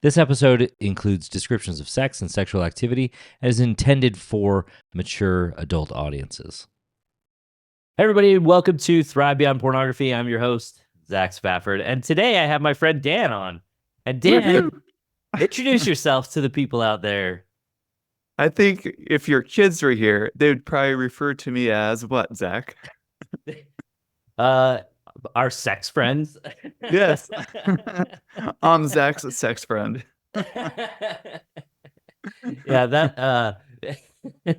This episode includes descriptions of sex and sexual activity and is intended for mature adult audiences. Hey everybody, welcome to Thrive Beyond Pornography. I'm your host, Zach Spafford, and today I have my friend Dan on. And Dan, introduce yourself to the people out there. I think if your kids were here, they would probably refer to me as what, Zach? Our sex friends. Yes. I'm Zach's sex friend. Yeah, that we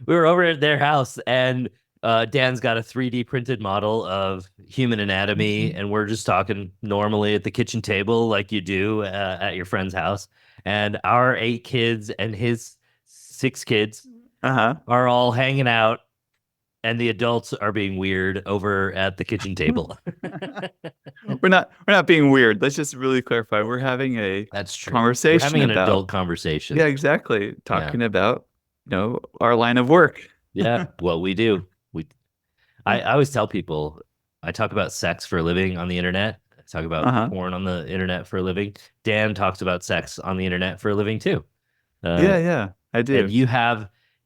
were over at their house and Dan's got a 3D printed model of human anatomy, and we're just talking normally at the kitchen table like you do at your friend's house. And our 8 kids and his 6 kids are all hanging out, and the adults are being weird over at the kitchen table. We're not being weird. Let's just really clarify. We're having a conversation. We're having an adult conversation. Yeah, exactly. Talking about, our line of work. Yeah, what we do. I always tell people, I talk about sex for a living on the internet. I talk about porn on the internet for a living. Dan talks about sex on the internet for a living too. Yeah, I do. And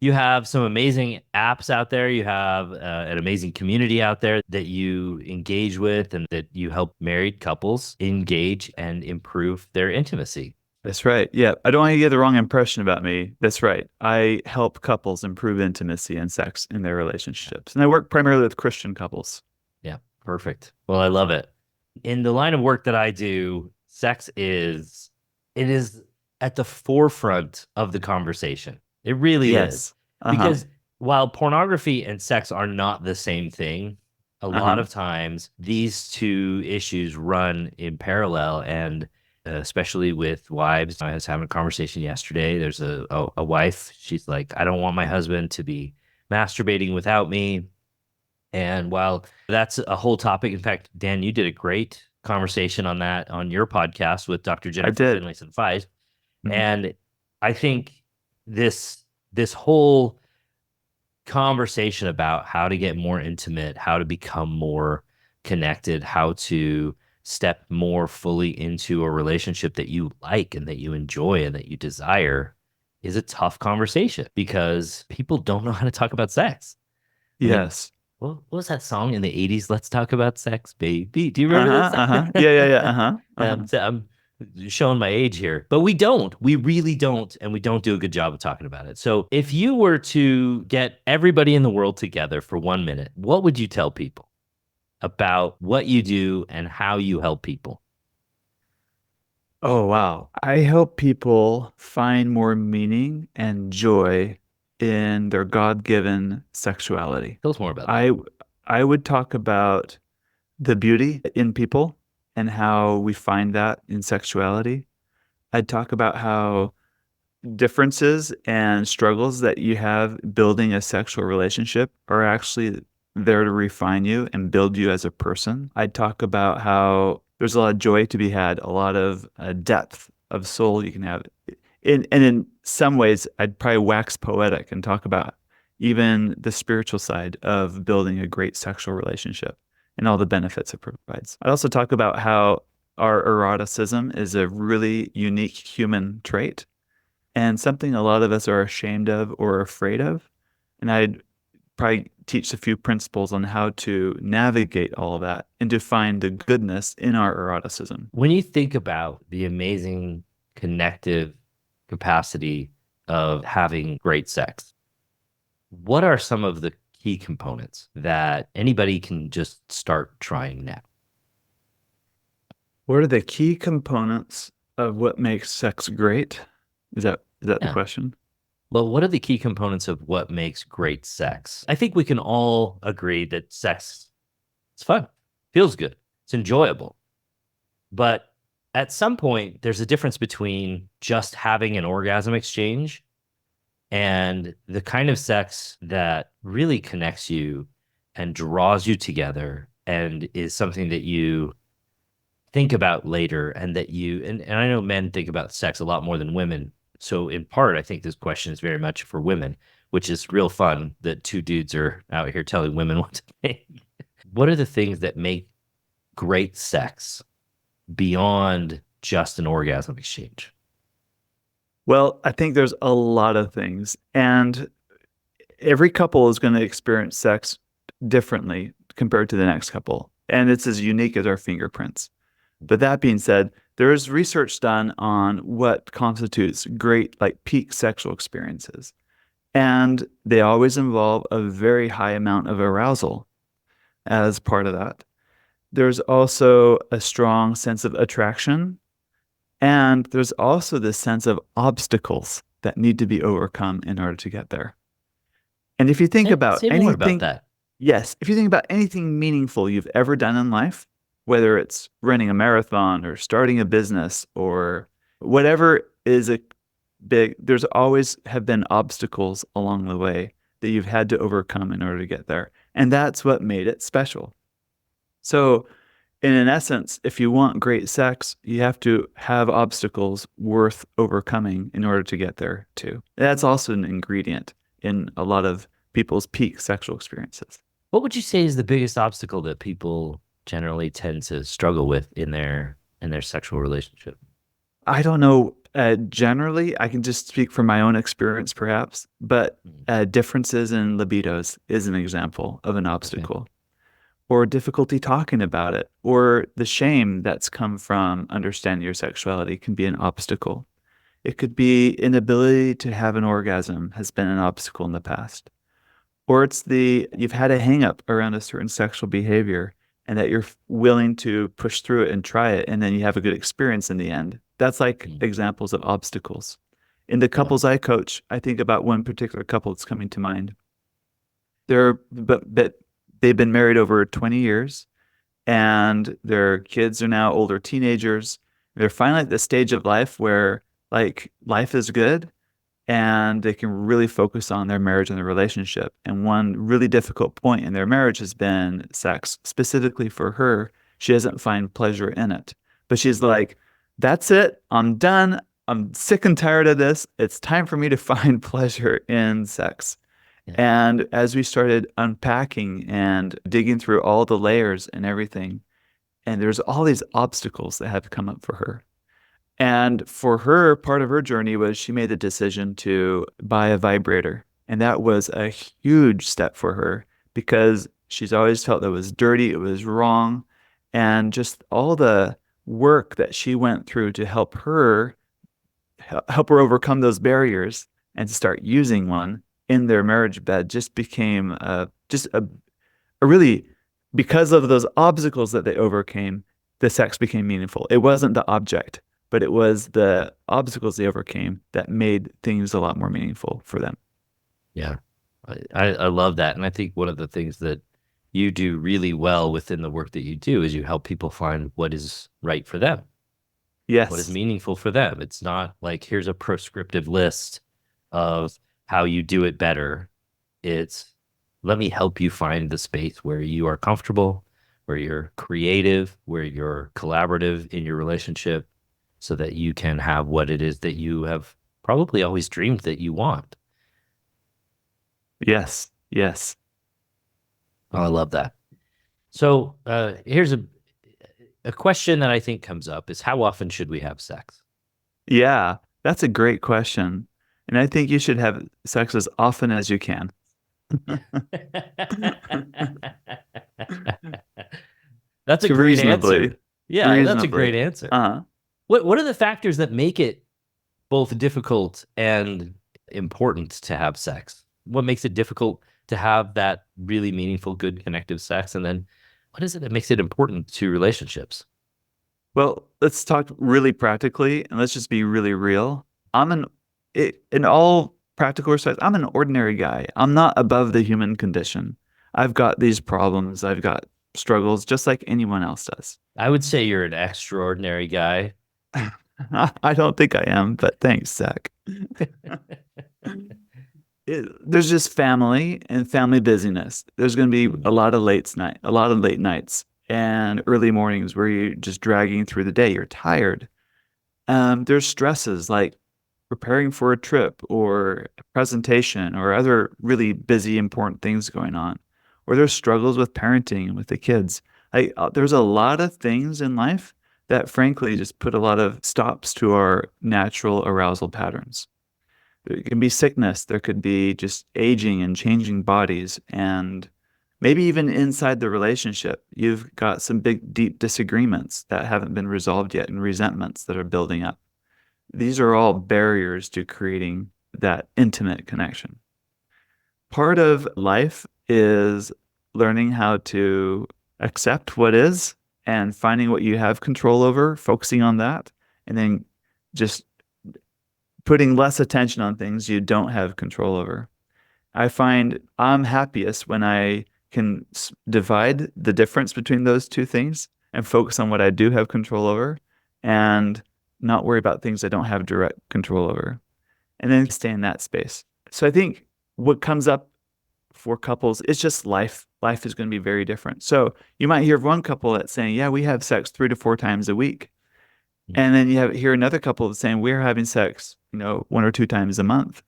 you have some amazing apps out there. You have an amazing community out there that you engage with, and that you help married couples engage and improve their intimacy. That's right. Yeah. I don't want you to get the wrong impression about me. That's right. I help couples improve intimacy and sex in their relationships. And I work primarily with Christian couples. Yeah. Perfect. Well, I love it. In the line of work that I do, sex is at the forefront of the conversation. It really is. Because while pornography and sex are not the same thing, a lot of times these two issues run in parallel, and especially with wives. I was having a conversation yesterday. There's a wife. She's like, I don't want my husband to be masturbating without me. And while that's a whole topic, in fact, Dan, you did a great conversation on that on your podcast with Dr. Jennifer Finlayson-Feist. And I think this whole conversation about how to get more intimate, how to become more connected, how to step more fully into a relationship that you like and that you enjoy and that you desire is a tough conversation, because people don't know how to talk about sex. Yes. What was that song in the 80s? Let's talk about sex, baby. Do you remember that song? Yeah. I'm showing my age here, but we really don't. And we don't do a good job of talking about it. So if you were to get everybody in the world together for 1 minute, what would you tell people about what you do and how you help people? Oh, wow. I help people find more meaning and joy in their God-given sexuality. Tell us more about that. I would talk about the beauty in people and how we find that in sexuality. I'd talk about how differences and struggles that you have building a sexual relationship are actually there to refine you and build you as a person. I'd talk about how there's a lot of joy to be had, a lot of depth of soul you can have. And in some ways, I'd probably wax poetic and talk about even the spiritual side of building a great sexual relationship and all the benefits it provides. I'd also talk about how our eroticism is a really unique human trait and something a lot of us are ashamed of or afraid of. And I'd probably teach a few principles on how to navigate all of that and to find the goodness in our eroticism. When you think about the amazing connective capacity of having great sex, what are some of the key components that anybody can just start trying now? What are the key components of what makes sex great? Is that the question? Well, what are the key components of what makes great sex? I think we can all agree that sex is fun, feels good, it's enjoyable. But at some point, there's a difference between just having an orgasm exchange and the kind of sex that really connects you and draws you together and is something that you think about later, and that and I know men think about sex a lot more than women. So in part, I think this question is very much for women, which is real fun that 2 dudes are out here telling women what to think. What are the things that make great sex beyond just an orgasm exchange? Well, I think there's a lot of things. And every couple is going to experience sex differently compared to the next couple. And it's as unique as our fingerprints. But that being said, there is research done on what constitutes great, like peak sexual experiences. And they always involve a very high amount of arousal as part of that. There's also a strong sense of attraction. And there's also this sense of obstacles that need to be overcome in order to get there. And if you think about Say more about anything, that. yes, if you think about anything meaningful you've ever done in life, whether it's running a marathon or starting a business or whatever is a big, there's always have been obstacles along the way that you've had to overcome in order to get there. And that's what made it special. So, in essence, if you want great sex, you have to have obstacles worth overcoming in order to get there too. That's also an ingredient in a lot of people's peak sexual experiences. What would you say is the biggest obstacle that people generally tend to struggle with in their sexual relationship? I don't know. Generally, I can just speak from my own experience, perhaps, but differences in libidos is an example of an obstacle. Okay. Or difficulty talking about it, or the shame that's come from understanding your sexuality can be an obstacle. It could be inability to have an orgasm has been an obstacle in the past. Or it's you've had a hang up around a certain sexual behavior and that you're willing to push through it and try it, and then you have a good experience in the end. That's like examples of obstacles. In the couples I coach, I think about one particular couple that's coming to mind. But they've been married over 20 years, and their kids are now older teenagers. They're finally at the stage of life where like life is good and they can really focus on their marriage and their relationship. And one really difficult point in their marriage has been sex. Specifically for her, she doesn't find pleasure in it. But she's like, that's it. I'm done. I'm sick and tired of this. It's time for me to find pleasure in sex. Yeah. And as we started unpacking and digging through all the layers and everything, and there's all these obstacles that have come up for her. And for her, part of her journey was she made the decision to buy a vibrator. And that was a huge step for her because she's always felt that it was dirty, it was wrong. And just all the work that she went through to help her overcome those barriers and to start using one in their marriage bed just became just a really, because of those obstacles that they overcame, the sex became meaningful. It wasn't the object, but it was the obstacles they overcame that made things a lot more meaningful for them. Yeah, I love that. And I think one of the things that you do really well within the work that you do is you help people find what is right for them. Yes. What is meaningful for them. It's not like, here's a prescriptive list of how you do it better. It's, let me help you find the space where you are comfortable, where you're creative, where you're collaborative in your relationship, so that you can have what it is that you have probably always dreamed that you want. Yes. Yes. Oh, I love that. So here's a question that I think comes up is, how often should we have sex? Yeah, that's a great question. And I think you should have sex as often as you can. That's a great answer. Yeah, reasonably. That's a great answer. What are the factors that make it both difficult and important to have sex? What makes it difficult to have that really meaningful, good, connective sex? And then what is it that makes it important to relationships? Well, let's talk really practically and let's just be really real. In all practical respects, I'm an ordinary guy. I'm not above the human condition. I've got these problems. I've got struggles just like anyone else does. I would say you're an extraordinary guy. I don't think I am, but thanks, Zach. There's just family and family busyness. There's going to be a lot of late nights and early mornings where you're just dragging through the day. You're tired. There's stresses like preparing for a trip or a presentation or other really busy, important things going on. Or there's struggles with parenting with the kids. There's a lot of things in life that frankly just put a lot of stops to our natural arousal patterns. There can be sickness, there could be just aging and changing bodies, and maybe even inside the relationship, you've got some big, deep disagreements that haven't been resolved yet and resentments that are building up. These are all barriers to creating that intimate connection. Part of life is learning how to accept what is and finding what you have control over, focusing on that, and then just putting less attention on things you don't have control over. I find I'm happiest when I can divide the difference between those two things and focus on what I do have control over and not worry about things I don't have direct control over, and then stay in that space. So I think what comes up for couples is just life. Life is going to be very different. So you might hear of one couple that's saying, yeah, we have sex 3 to 4 times a week. And then you hear another couple that's saying, we're having sex, 1 or 2 times a month.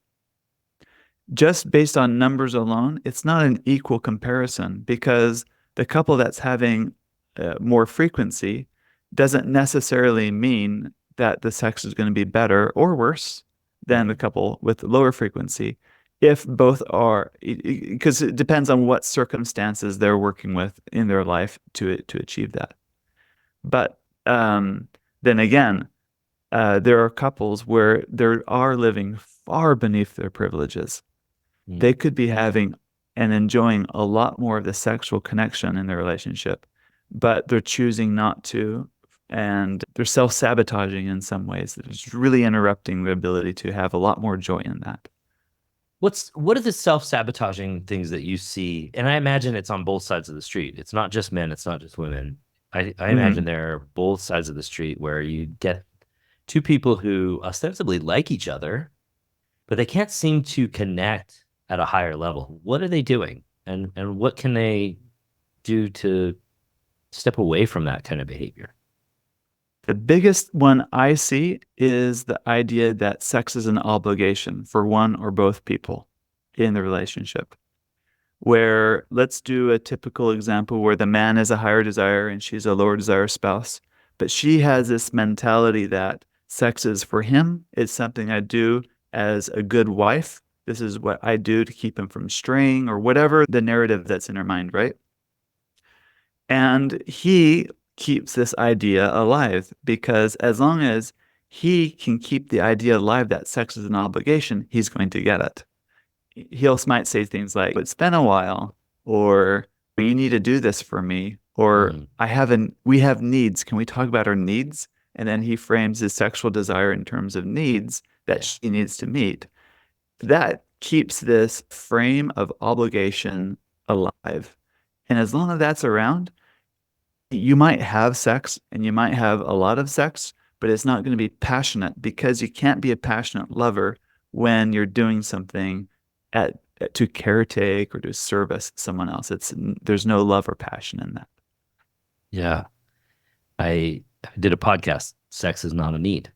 Just based on numbers alone, it's not an equal comparison, because the couple that's having more frequency doesn't necessarily mean that the sex is going to be better or worse than the couple with lower frequency, if both are, because it depends on what circumstances they're working with in their life to achieve that. But then again, there are couples where they are living far beneath their privileges. They could be having and enjoying a lot more of the sexual connection in their relationship, but they're choosing not to, and they're self-sabotaging in some ways. It's really interrupting the ability to have a lot more joy in that. What are the self-sabotaging things that you see? And I imagine it's on both sides of the street. It's not just men, it's not just women. I imagine there are both sides of the street where you get two people who ostensibly like each other, but they can't seem to connect at a higher level. What are they doing? And what can they do to step away from that kind of behavior? The biggest one I see is the idea that sex is an obligation for one or both people in the relationship. Where, let's do a typical example where the man is a higher desire and she's a lower desire spouse, but she has this mentality that sex is for him. It's something I do as a good wife. This is what I do to keep him from straying, or whatever the narrative that's in her mind, right? And he keeps this idea alive, because as long as he can keep the idea alive that sex is an obligation, he's going to get it. He'll might say things like, it's been a while, or you need to do this for me, or we have needs. Can we talk about our needs? And then he frames his sexual desire in terms of needs that she needs to meet. That keeps this frame of obligation alive. And as long as that's around, you might have sex and you might have a lot of sex, but it's not going to be passionate, because you can't be a passionate lover when you're doing something to caretake or to service someone else. There's no love or passion in that. Yeah. I did a podcast, Sex is Not a Need.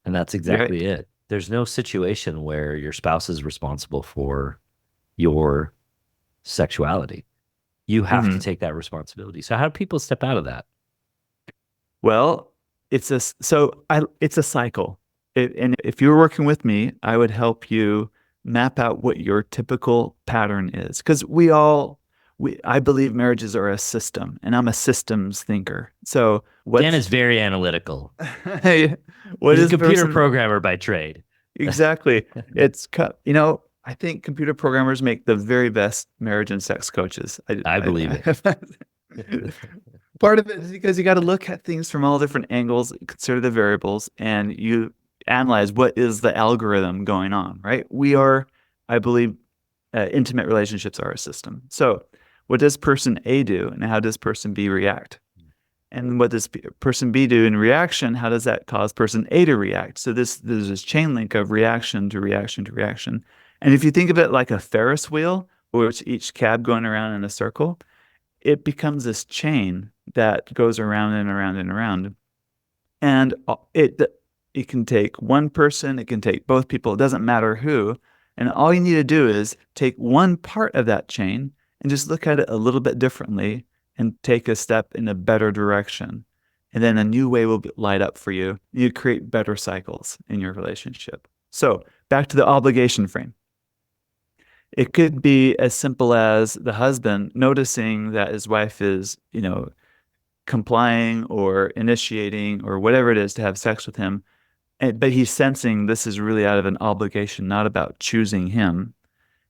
And that's exactly it. There's no situation where your spouse is responsible for your sexuality. You have to take that responsibility. So how do people step out of that? Well, it's a cycle. And if you were working with me, I would help you map out what your typical pattern is. Because I believe marriages are a system, and I'm a systems thinker. So Dan is very analytical. He's a computer programmer by trade. Exactly. I think computer programmers make the very best marriage and sex coaches. I believe it. Part of it is because you got to look at things from all different angles, consider the variables, and you analyze what is the algorithm going on, right? I believe, intimate relationships are a system. So what does person A do, and how does person B react? And what does person B do in reaction? How does that cause person A to react? So there's this chain link of reaction to reaction to reaction. And if you think of it like a Ferris wheel, or it's each cab going around in a circle, it becomes this chain that goes around and around and around. And it can take one person, it can take both people, it doesn't matter who. And all you need to do is take one part of that chain and just look at it a little bit differently and take a step in a better direction. and then a new way will light up for you. You create better cycles in your relationship. So back to the obligation frame. It could be as simple as the husband noticing that his wife is, complying or initiating or whatever it is to have sex with him, but he's sensing this is really out of an obligation, not about choosing him.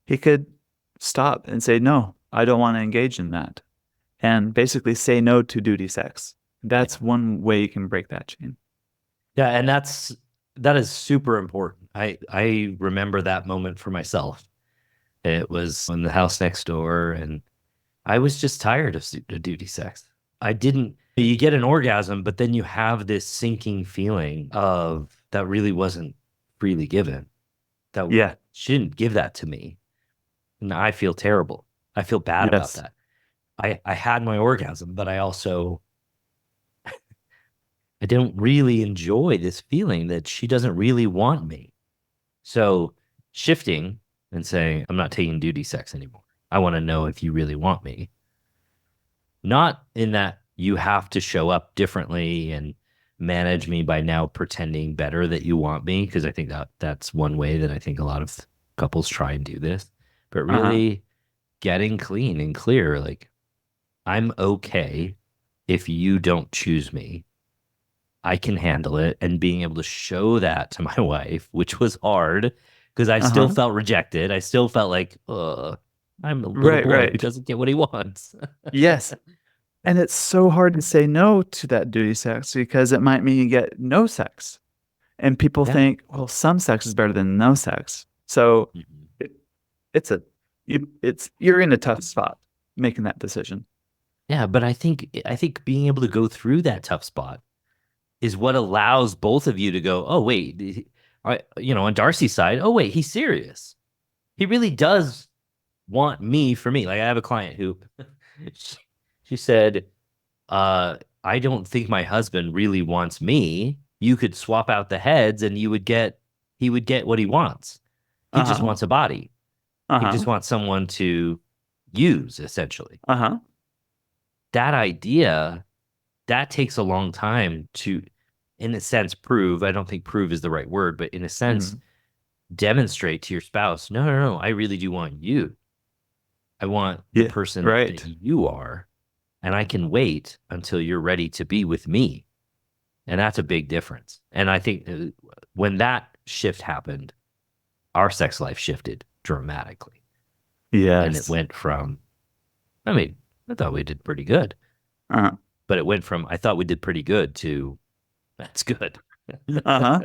He could stop and say, no, I don't want to engage in that. And basically say no to duty sex. That's one way you can break that chain. Yeah, and that is super important. I remember that moment for myself. It was in the house next door, and I was just tired of duty sex. You get an orgasm, but then you have this sinking feeling of that really wasn't freely given. That she didn't give that to me. And I feel terrible. I feel bad about that. I had my orgasm, but I don't really enjoy this feeling that she doesn't really want me. So shifting and saying, I'm not taking duty sex anymore. I want to know if you really want me. Not in that you have to show up differently and manage me by now pretending better that you want me, because I think that's one way that I think a lot of couples try and do this, but really getting clean and clear. Like, I'm okay if you don't choose me. I can handle it. And being able to show that to my wife, which was hard because I still felt rejected. I still felt like, I'm a little boy who doesn't get what he wants. Yes. And it's so hard to say no to that duty sex because it might mean you get no sex. And people think, well, some sex is better than no sex. So you're in a tough spot making that decision. Yeah, but I think being able to go through that tough spot is what allows both of you to go, oh, wait, on Darcy's side, oh, wait, he's serious. He really does want me for me. Like, I have a client who she said, I don't think my husband really wants me. You could swap out the heads and he would get what he wants. He just wants a body. He just wants someone to use, essentially. That idea, that takes a long time to, in a sense, prove. I don't think prove is the right word, but in a sense, demonstrate to your spouse, no, I really do want you. I want the person that you are, and I can wait until you're ready to be with me. And that's a big difference. And I think when that shift happened, our sex life shifted dramatically. Yes. And it went from, I thought we did pretty good. But it went from, I thought we did pretty good to, that's good.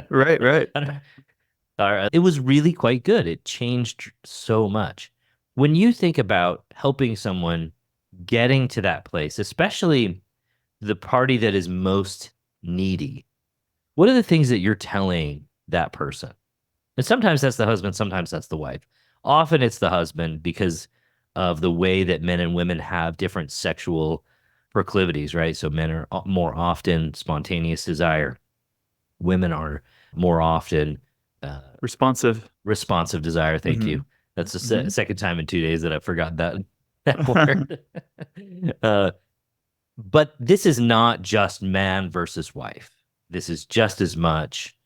Right. It was really quite good. It changed so much. When you think about helping someone getting to that place, especially the party that is most needy, what are the things that you're telling that person? And sometimes that's the husband, sometimes that's the wife. Often it's the husband because of the way that men and women have different sexual proclivities, right? So men are more often spontaneous desire. Women are more often responsive desire. Thank you. That's the second time in 2 days that I've forgotten that word. But this is not just man versus wife. This is just as much.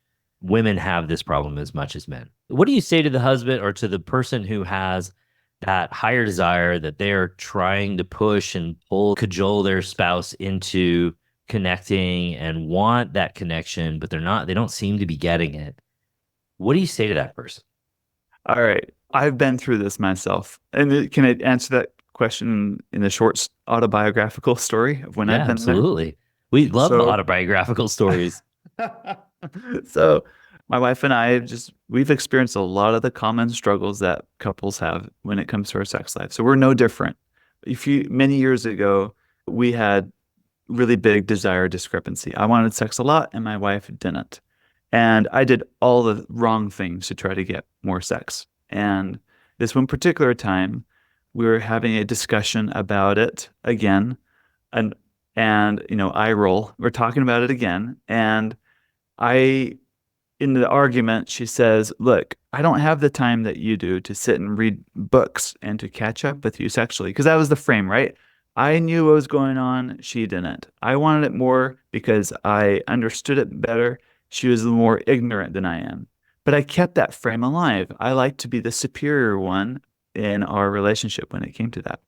Women have this problem as much as men. What do you say to the husband or to the person who has that higher desire that they're trying to push and cajole their spouse into connecting and want that connection, but they don't seem to be getting it? What do you say to that person? All right. I've been through this myself. And can I answer that question in a short autobiographical story of when I've been absolutely. There? We love autobiographical stories. So my wife and I we've experienced a lot of the common struggles that couples have when it comes to our sex life. So we're no different. Many years ago, we had really big desire discrepancy. I wanted sex a lot and my wife didn't. And I did all the wrong things to try to get more sex. And this one particular time, we were having a discussion about it again. And eye roll. We're talking about it again. And in the argument, she says, look, I don't have the time that you do to sit and read books and to catch up with you sexually. Because that was the frame, right? I knew what was going on. She didn't. I wanted it more because I understood it better. She was more ignorant than I am. But I kept that frame alive. I liked to be the superior one in our relationship when it came to that.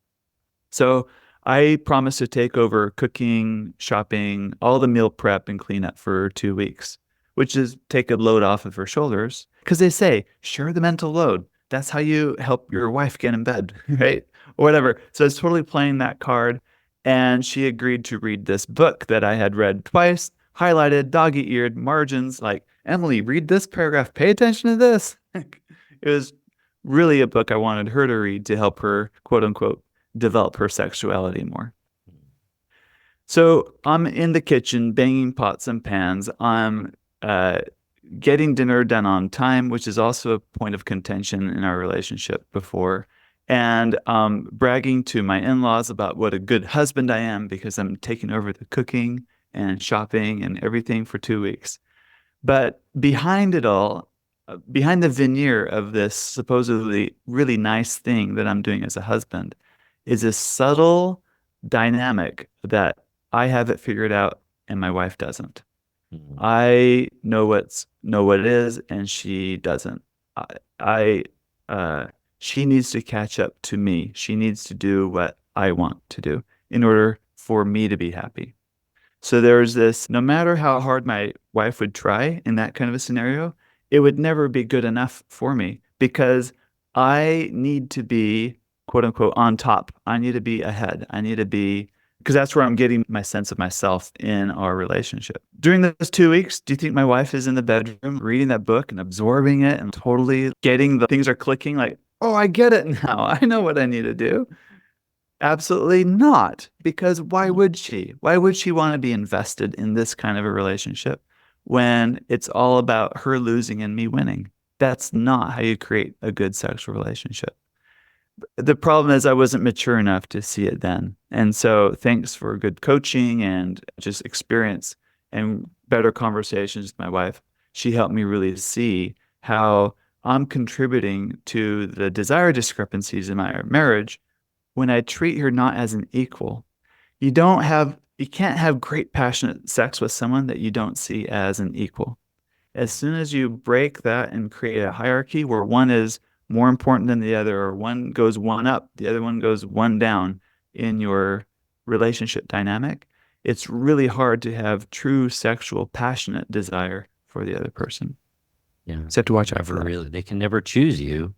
So I promised to take over cooking, shopping, all the meal prep and cleanup for 2 weeks, which is take a load off of her shoulders. Because they say, share the mental load. That's how you help your wife get in bed, right? Or whatever. So I was totally playing that card. And she agreed to read this book that I had read twice, highlighted, doggy-eared, margins, like, Emily, read this paragraph. Pay attention to this. It was really a book I wanted her to read to help her, quote unquote, develop her sexuality more. So I'm in the kitchen banging pots and pans. I'm uh, getting dinner done on time, which is also a point of contention in our relationship before, and bragging to my in-laws about what a good husband I am because I'm taking over the cooking and shopping and everything for 2 weeks. But behind it all, behind the veneer of this supposedly really nice thing that I'm doing as a husband, is a subtle dynamic that I have it figured out and my wife doesn't. Mhm. I know what it is, and she doesn't. I, I she needs to catch up to me. She needs to do what I want to do in order for me to be happy. So there's this, no matter how hard my wife would try in that kind of a scenario, it would never be good enough for me because I need to be, quote unquote, on top. I need to be ahead. I need to be, because that's where I'm getting my sense of myself in our relationship. During those 2 weeks, do you think my wife is in the bedroom reading that book and absorbing it and totally getting the things are clicking like, oh, I get it now. I know what I need to do. Absolutely not. Because why would she? Why would she want to be invested in this kind of a relationship when it's all about her losing and me winning? That's not how you create a good sexual relationship. The problem is I wasn't mature enough to see it then. And so thanks for good coaching and just experience and better conversations with my wife. She helped me really see how I'm contributing to the desire discrepancies in my marriage when I treat her not as an equal. You can't have great passionate sex with someone that you don't see as an equal. As soon as you break that and create a hierarchy where one is more important than the other, or one goes one up, the other one goes one down in your relationship dynamic, it's really hard to have true sexual passionate desire for the other person. Yeah. So you have to watch out for Never that. really, they can never choose you.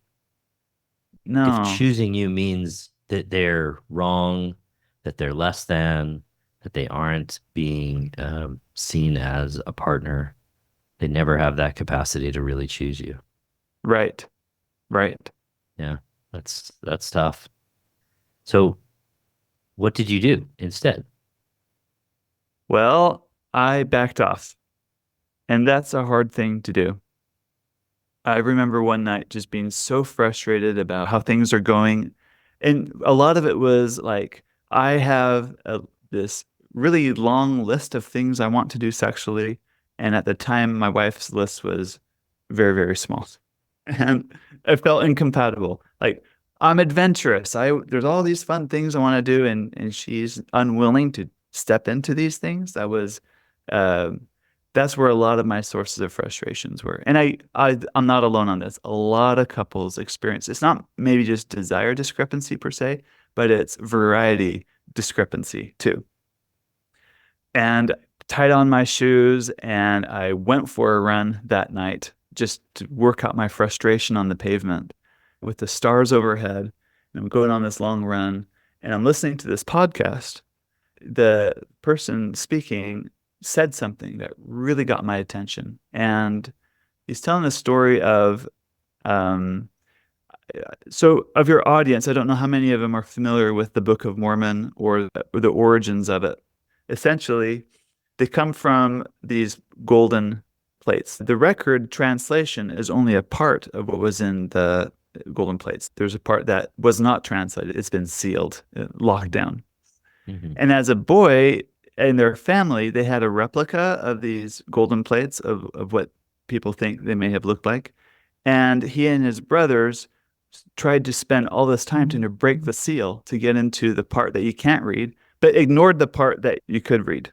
If No, choosing you means that they're wrong, that they're less than, that they aren't being seen as a partner, they never have that capacity to really choose you. right, right. Yeah, that's tough. So, what did you do instead? Well, I backed off, and that's a hard thing to do. I remember one night just being so frustrated about how things are going. And a lot of it was like, I have this really long list of things I want to do sexually. And at the time, my wife's list was very, very small. And I felt incompatible. Like, I'm adventurous. There's all these fun things I want to do, and she's unwilling to step into these things. Um, that's where a lot of my sources of frustrations were. And I'm not alone on this. A lot of couples experience it's not maybe just desire discrepancy per se, but it's variety discrepancy too. And tied on my shoes and I went for a run that night just to work out my frustration on the pavement with the stars overhead. And I'm going on this long run and I'm listening to this podcast. The person speaking said something that really got my attention. And he's telling the story of, um, so of your audience, I don't know how many of them are familiar with the Book of Mormon or the origins of it. Essentially, they come from these golden plates. The record translation is only a part of what was in the golden plates. There's a part that was not translated. It's been sealed, locked down. Mm-hmm. And as a boy in their family, they had a replica of these golden plates of what people think they may have looked like. And he and his brothers tried to spend all this time to break the seal to get into the part that you can't read, but ignored the part that you could read.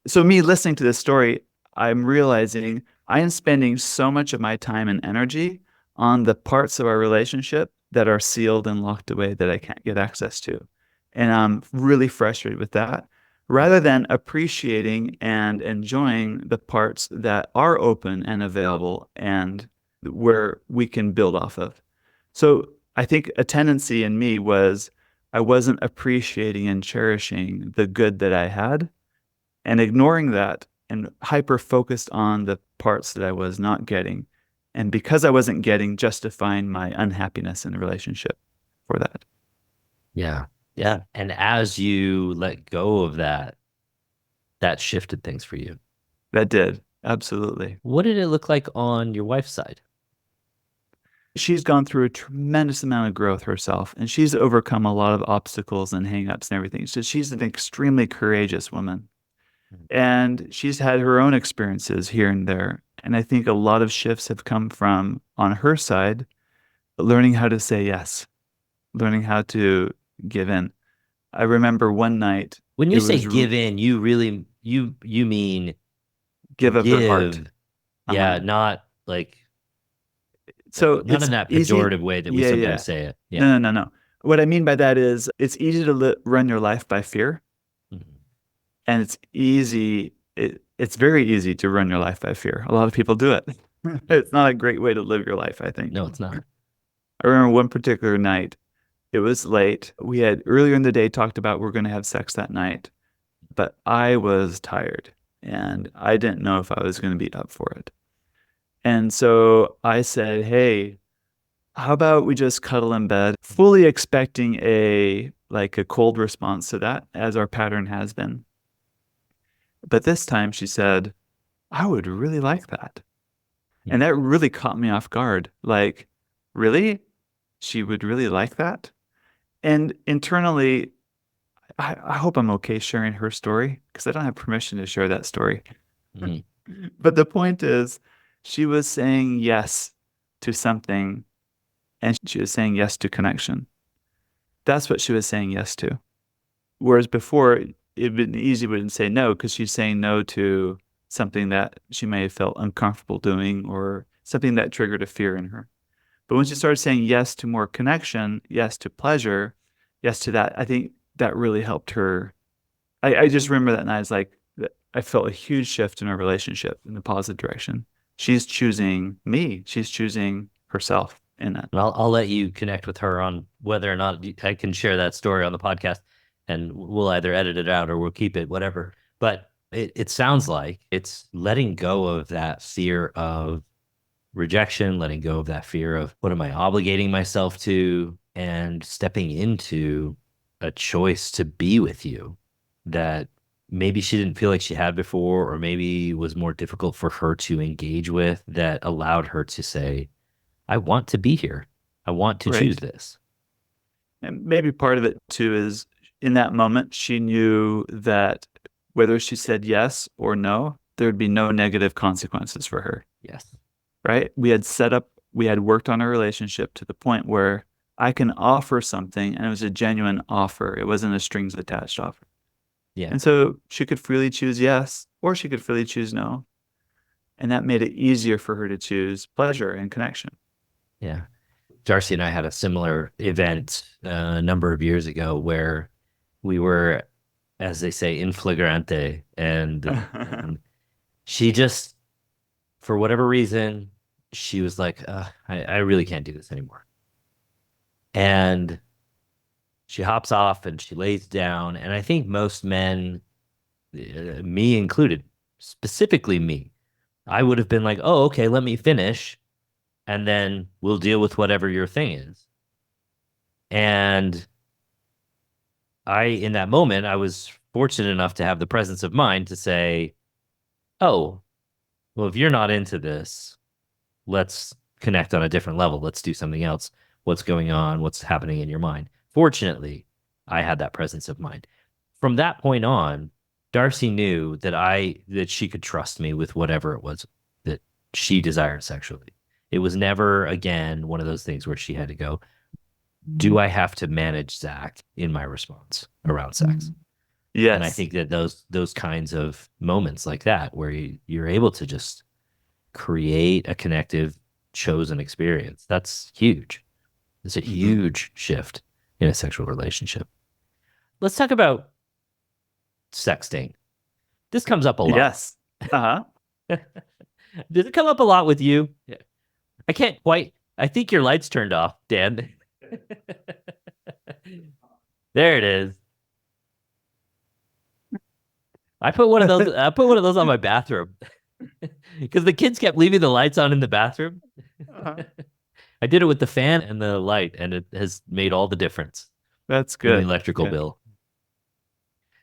So me listening to this story, I'm realizing I am spending so much of my time and energy on the parts of our relationship that are sealed and locked away that I can't get access to. And I'm really frustrated with that, rather than appreciating and enjoying the parts that are open and available and where we can build off of. So I think a tendency in me was I wasn't appreciating and cherishing the good that I had and ignoring that and hyper focused on the parts that I was not getting. And because I wasn't getting, justifying my unhappiness in the relationship for that. Yeah. Yeah. And as you let go of that, that shifted things for you. That did. Absolutely. What did it look like on your wife's side? She's gone through a tremendous amount of growth herself, and she's overcome a lot of obstacles and hangups and everything. So she's an extremely courageous woman. And she's had her own experiences here and there. And I think a lot of shifts have come from, on her side, learning how to say yes, learning how to give in. I remember one night, When you it say was give in, you really you mean give of her heart. give. Yeah, not like So not it's in that easy. pejorative way that we Yeah, sometimes yeah. say it. Yeah. No, no, no, no. What I mean by that is it's easy to run your life by fear, Mhm. and it's very easy to run your life by fear. A lot of people do it. It's not a great way to live your life, I think. No, it's not. I remember one particular night, it was late. We had earlier in the day talked about we're going to have sex that night, but I was tired and I didn't know if I was going to be up for it. And so I said, "Hey, how about we just cuddle in bed?" Fully expecting a cold response to that, as our pattern has been. But this time she said, "I would really like that." And that really caught me off guard. Like, really? She would really like that? And internally, I hope I'm okay sharing her story because I don't have permission to share that story. Mhm. But the point is, she was saying yes to something, and she was saying yes to connection. That's what she was saying yes to. Whereas before, it'd been easy to say no because she's saying no to something that she may have felt uncomfortable doing or something that triggered a fear in her. But when she started saying yes to more connection, yes to pleasure, yes to that, I think that really helped her. I just remember that night. I was like, I felt a huge shift in our relationship in the positive direction. She's choosing me. She's choosing herself in that. And I'll let you connect with her on whether or not I can share that story on the podcast, and we'll either edit it out or we'll keep it, whatever. But it sounds like it's letting go of that fear of rejection, letting go of that fear of what am I obligating myself to, and stepping into a choice to be with you that maybe she didn't feel like she had before, or maybe was more difficult for her to engage with, that allowed her to say, I want to be here. I want to choose Right. this. And maybe part of it too is in that moment, she knew that whether she said yes or no, there would be no negative consequences for her. Yes. Right? We had worked on our relationship to the point where I can offer something and it was a genuine offer. It wasn't a strings attached offer. Yeah. And so she could freely choose yes, or she could freely choose no. And that made it easier for her to choose pleasure and connection. Yeah. Darcy and I had a similar event a number of years ago where we were, as they say, in flagrante, and she just, for whatever reason, she was like, I really can't do this anymore. And she hops off and she lays down. And I think most men, me included, specifically me, I would have been like, oh, okay, let me finish and then we'll deal with whatever your thing is. And in that moment, I was fortunate enough to have the presence of mind to say, oh, well, if you're not into this, let's connect on a different level. Let's do something else. What's going on? What's happening in your mind? Fortunately, I had that presence of mind. From that point on, Darcy knew that she could trust me with whatever it was that she desired sexually. It was never, again, one of those things where she had to go, do I have to manage Zach in my response around sex? And I Yes. think that those kinds of moments like that, where you're able to just create a connective, chosen experience, that's huge. It's a huge shift in a sexual relationship. Let's talk about sexting. This comes up a lot. Yes. Uh-huh. Does it come up a lot with you? Yeah. I can't quite. I think your light's turned off, Dan. There it is. I put one of those. I put one of those on my bathroom because the kids kept leaving the lights on in the bathroom. Uh-huh. I did it with the fan and the light, and it has made all the difference That's in the good. electrical Good. bill.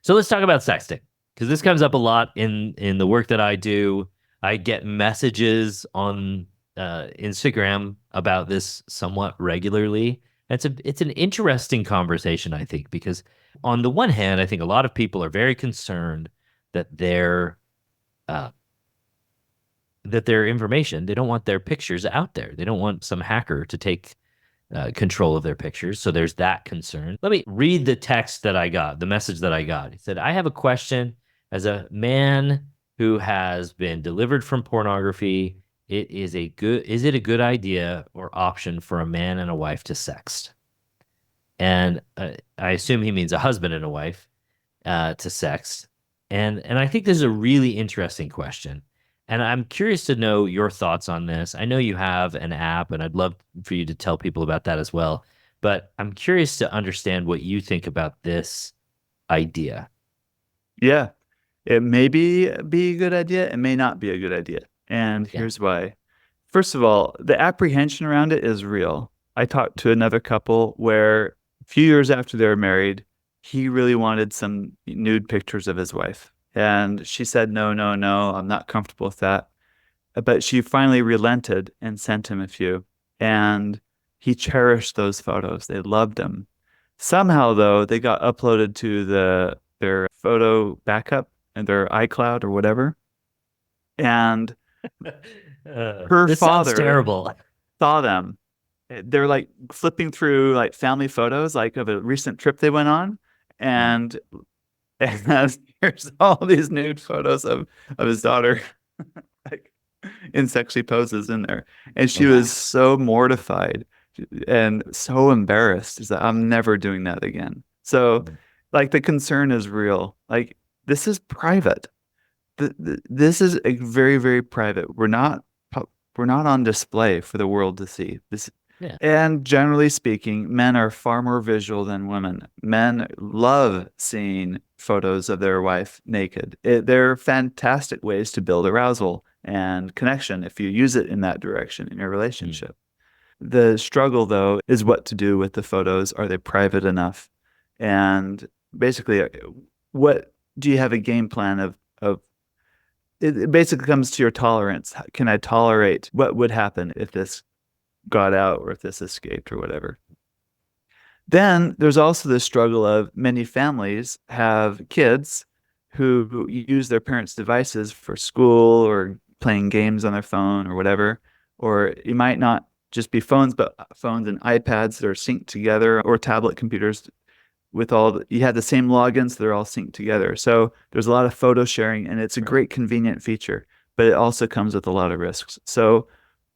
So let's talk about sexting because this comes up a lot in the work that I do. I get messages on Instagram about this somewhat regularly. It's an interesting conversation, I think, because on the one hand, I think a lot of people are very concerned that uh, their information, they don't want their pictures out there. They don't want some hacker to take control of their pictures. So there's that concern. Let me read the text that I got, the message that I got. He said, I have a question as a man who has been delivered from pornography. Is it a good idea or option for a man and a wife to sext? And I assume he means a husband and a wife to sext. And I think this is a really interesting question. And I'm curious to know your thoughts on this. I know you have an app, and I'd love for you to tell people about that as well. But I'm curious to understand what you think about this idea. Yeah. It may be a good idea. It may not be a good idea. And Yeah. here's why. First of all, the apprehension around it is real. I talked to another couple where a few years after they were married, he really wanted some nude pictures of his wife. And she said, no, no, no, I'm not comfortable with that. But she finally relented and sent him a few. And he cherished those photos. They loved them. Somehow, though, they got uploaded to their photo backup and their iCloud or whatever. And her This sounds father terrible. saw them. They're like flipping through like family photos, like of a recent trip they went on, and and here's all these nude photos of his daughter, like in sexy poses in there, and Oh, she wow. was so mortified and so embarrassed. She's like, I'm never doing that again. So, like the concern is real. Like this is private. This is a very, very private. We're not on display for the world to see. This, Yeah. and generally speaking, men are far more visual than women. Men love seeing photos of their wife naked. They're fantastic ways to build arousal and connection if you use it in that direction in your Mm. relationship. The struggle, though, is what to do with the photos. Are they private enough? And basically, what do you have a game plan of it basically comes to your tolerance. Can I tolerate what would happen if this got out or if this escaped or whatever? Then there's also the struggle of many families have kids who use their parents' devices for school or playing games on their phone or whatever. Or it might not just be phones, but phones and iPads that are synced together or tablet computers with you had the same logins, they're all synced together. So there's a lot of photo sharing and it's a Right. great convenient feature, but it also comes with a lot of risks. So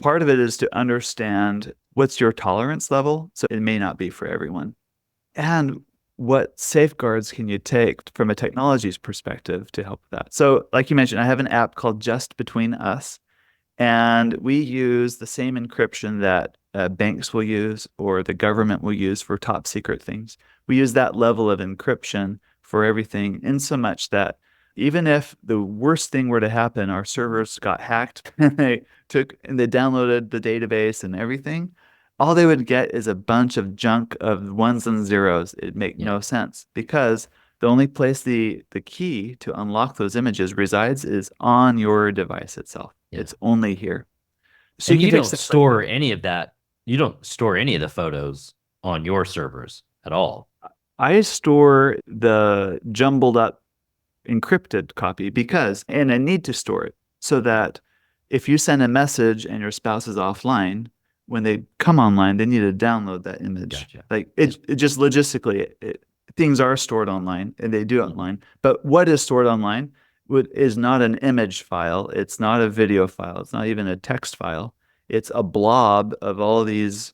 part of it is to understand what's your tolerance level. So it may not be for everyone. And what safeguards can you take from a technology's perspective to help with that? So, like you mentioned, I have an app called Just Between Us, and we use the same encryption that banks will use or the government will use for top secret things. We use that level of encryption for everything, in so much that even if the worst thing were to happen, our servers got hacked and they downloaded the database and everything, all they would get is a bunch of junk of ones and zeros. It make Yeah. no sense because the only place the key to unlock those images resides is on your device itself. Yeah. It's only here. So you And can you take don't stuff like store any of that. You don't store any of the photos on your servers at all. I store the jumbled up encrypted copy because, and I need to store it so that If you send a message and your spouse is offline, when they come online, they need to download that image. Gotcha. Like it just logistically, things are stored online and they do online. But what is stored online is not an image file. It's not a video file. It's not even a text file. It's a blob of all these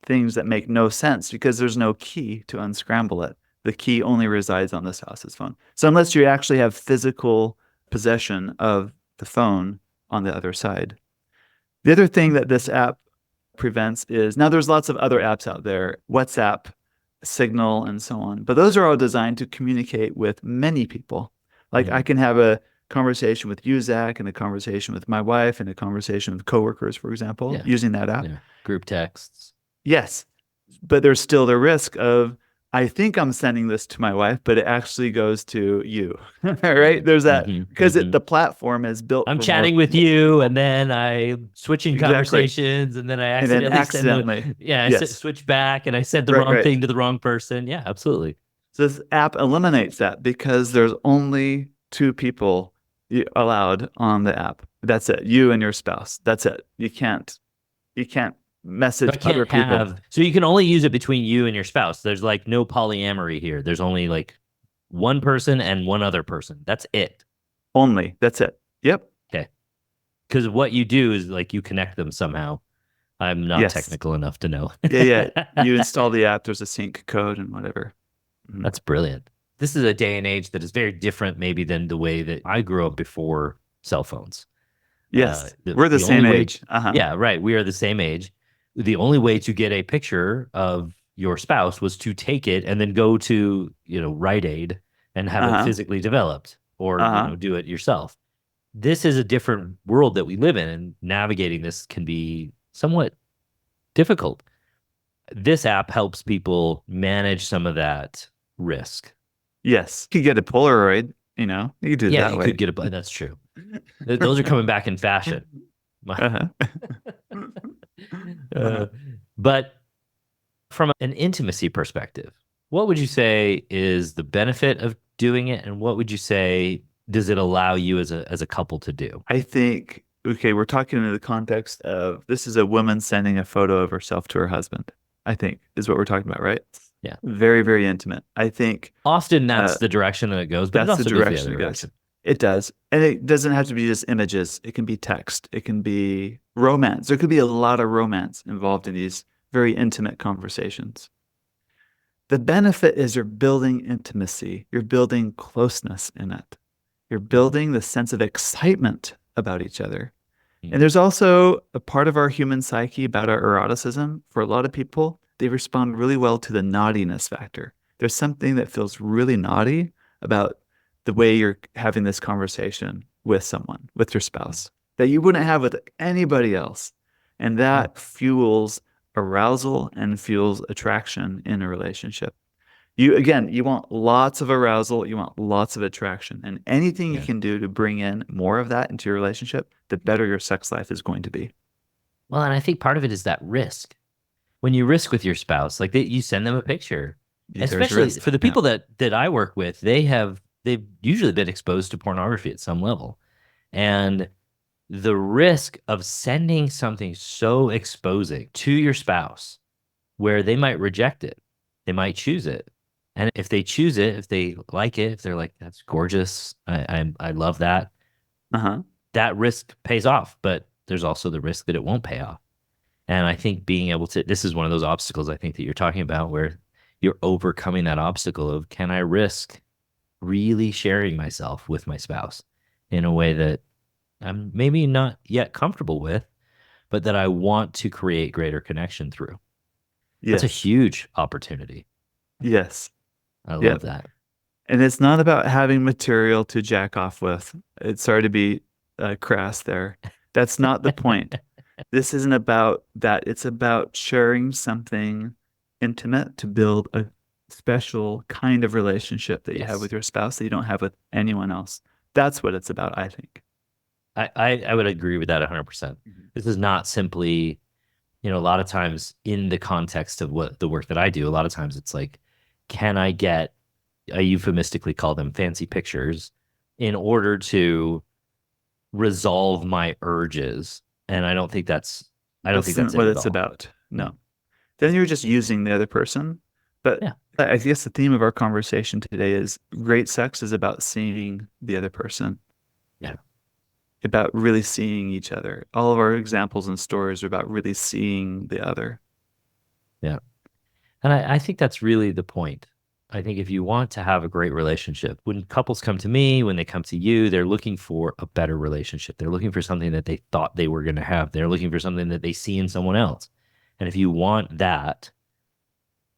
things that make no sense because there's no key to unscramble it. The key only resides on the spouse's phone. So unless you actually have physical possession of the phone on the other side. The other thing that this app prevents is now there's lots of other apps out there, WhatsApp, Signal, and so on. But those are all designed to communicate with many people. Like I can have a conversation with you, Zach, and a conversation with my wife, and a conversation with coworkers, for example, using that app. Yeah. Group texts. Yes. But there's still the risk of, I think I'm sending this to my wife, but it actually goes to you, right? There's that because the platform is built. I'm chatting with you, and then I switching conversations, and then I accidentally switch back, and I said the wrong thing to the wrong person. Yeah, absolutely. So this app eliminates that because there's only two people allowed on the app. That's it. You and your spouse. That's it. You can't message other people. So you can only use it between you and your spouse. There's like no polyamory here. There's only like one person and one other person. That's it. Only. That's it. Yep. Okay. Because what you do is like you connect them somehow. I'm not technical enough to know. Yeah. You install the app. There's a sync code and whatever. That's brilliant. This is a day and age that is very different maybe than the way that I grew up before cell phones. Yes. We're the same age. Yeah, right. We are the same age. The only way to get a picture of your spouse was to take it and then go to, Rite Aid and have it physically developed or, do it yourself. This is a different world that we live in, and navigating this can be somewhat difficult. This app helps people manage some of that risk. Yes. You could get a Polaroid, you could do it that way. Yeah, you could get that's true. Those are coming back in fashion. But from an intimacy perspective, what would you say is the benefit of doing it, and what would you say does it allow you as a couple to do? I think, we're talking in the context of this is a woman sending a photo of herself to her husband, I think, is what we're talking about, right? Yeah. Very, very intimate. I think often that's the direction that it goes, but that's the direction it goes. It does. And it doesn't have to be just images. It can be text. It can be romance. There could be a lot of romance involved in these very intimate conversations. The benefit is you're building intimacy. You're building closeness in it. You're building the sense of excitement about each other. And there's also a part of our human psyche about our eroticism. For a lot of people, they respond really well to the naughtiness factor. There's something that feels really naughty about the way you're having this conversation with someone, with your spouse, that you wouldn't have with anybody else. And that fuels arousal and fuels attraction in a relationship. You want lots of arousal, you want lots of attraction, and anything you can do to bring in more of that into your relationship, the better your sex life is going to be. Well, and I think part of it is that risk. When you risk with your spouse, like you send them a picture, especially for the people that I work with, they've usually been exposed to pornography at some level. And the risk of sending something so exposing to your spouse where they might reject it, they might choose it. And if they choose it, if they like it, if they're like, that's gorgeous, I love that, that risk pays off. But there's also the risk that it won't pay off. And I think being able to, this is one of those obstacles I think that you're talking about where you're overcoming that obstacle of, can I risk really sharing myself with my spouse in a way that I'm maybe not yet comfortable with, but that I want to create greater connection through. Yes. That's a huge opportunity. Yes. I love that. And it's not about having material to jack off with. It's sorry to be crass there. That's not the point. This isn't about that. It's about sharing something intimate to build a special kind of relationship that you have with your spouse that you don't have with anyone else. That's what it's about, I think. I would agree with that 100%. This is not simply, a lot of times in the context of what the work that I do, a lot of times it's like, can I get, I euphemistically call them fancy pictures in order to resolve my urges. And I don't think That's that's not it what at it's all. about. No. Then you're just using the other person. But Yeah. I guess the theme of our conversation today is great sex is about seeing the other person, Yeah. about really seeing each other. All of our examples and stories are about really seeing the other. Yeah. And I think that's really the point. I think if you want to have a great relationship, when couples come to me, when they come to you, they're looking for a better relationship. They're looking for something that they thought they were going to have. They're looking for something that they see in someone else. And if you want that,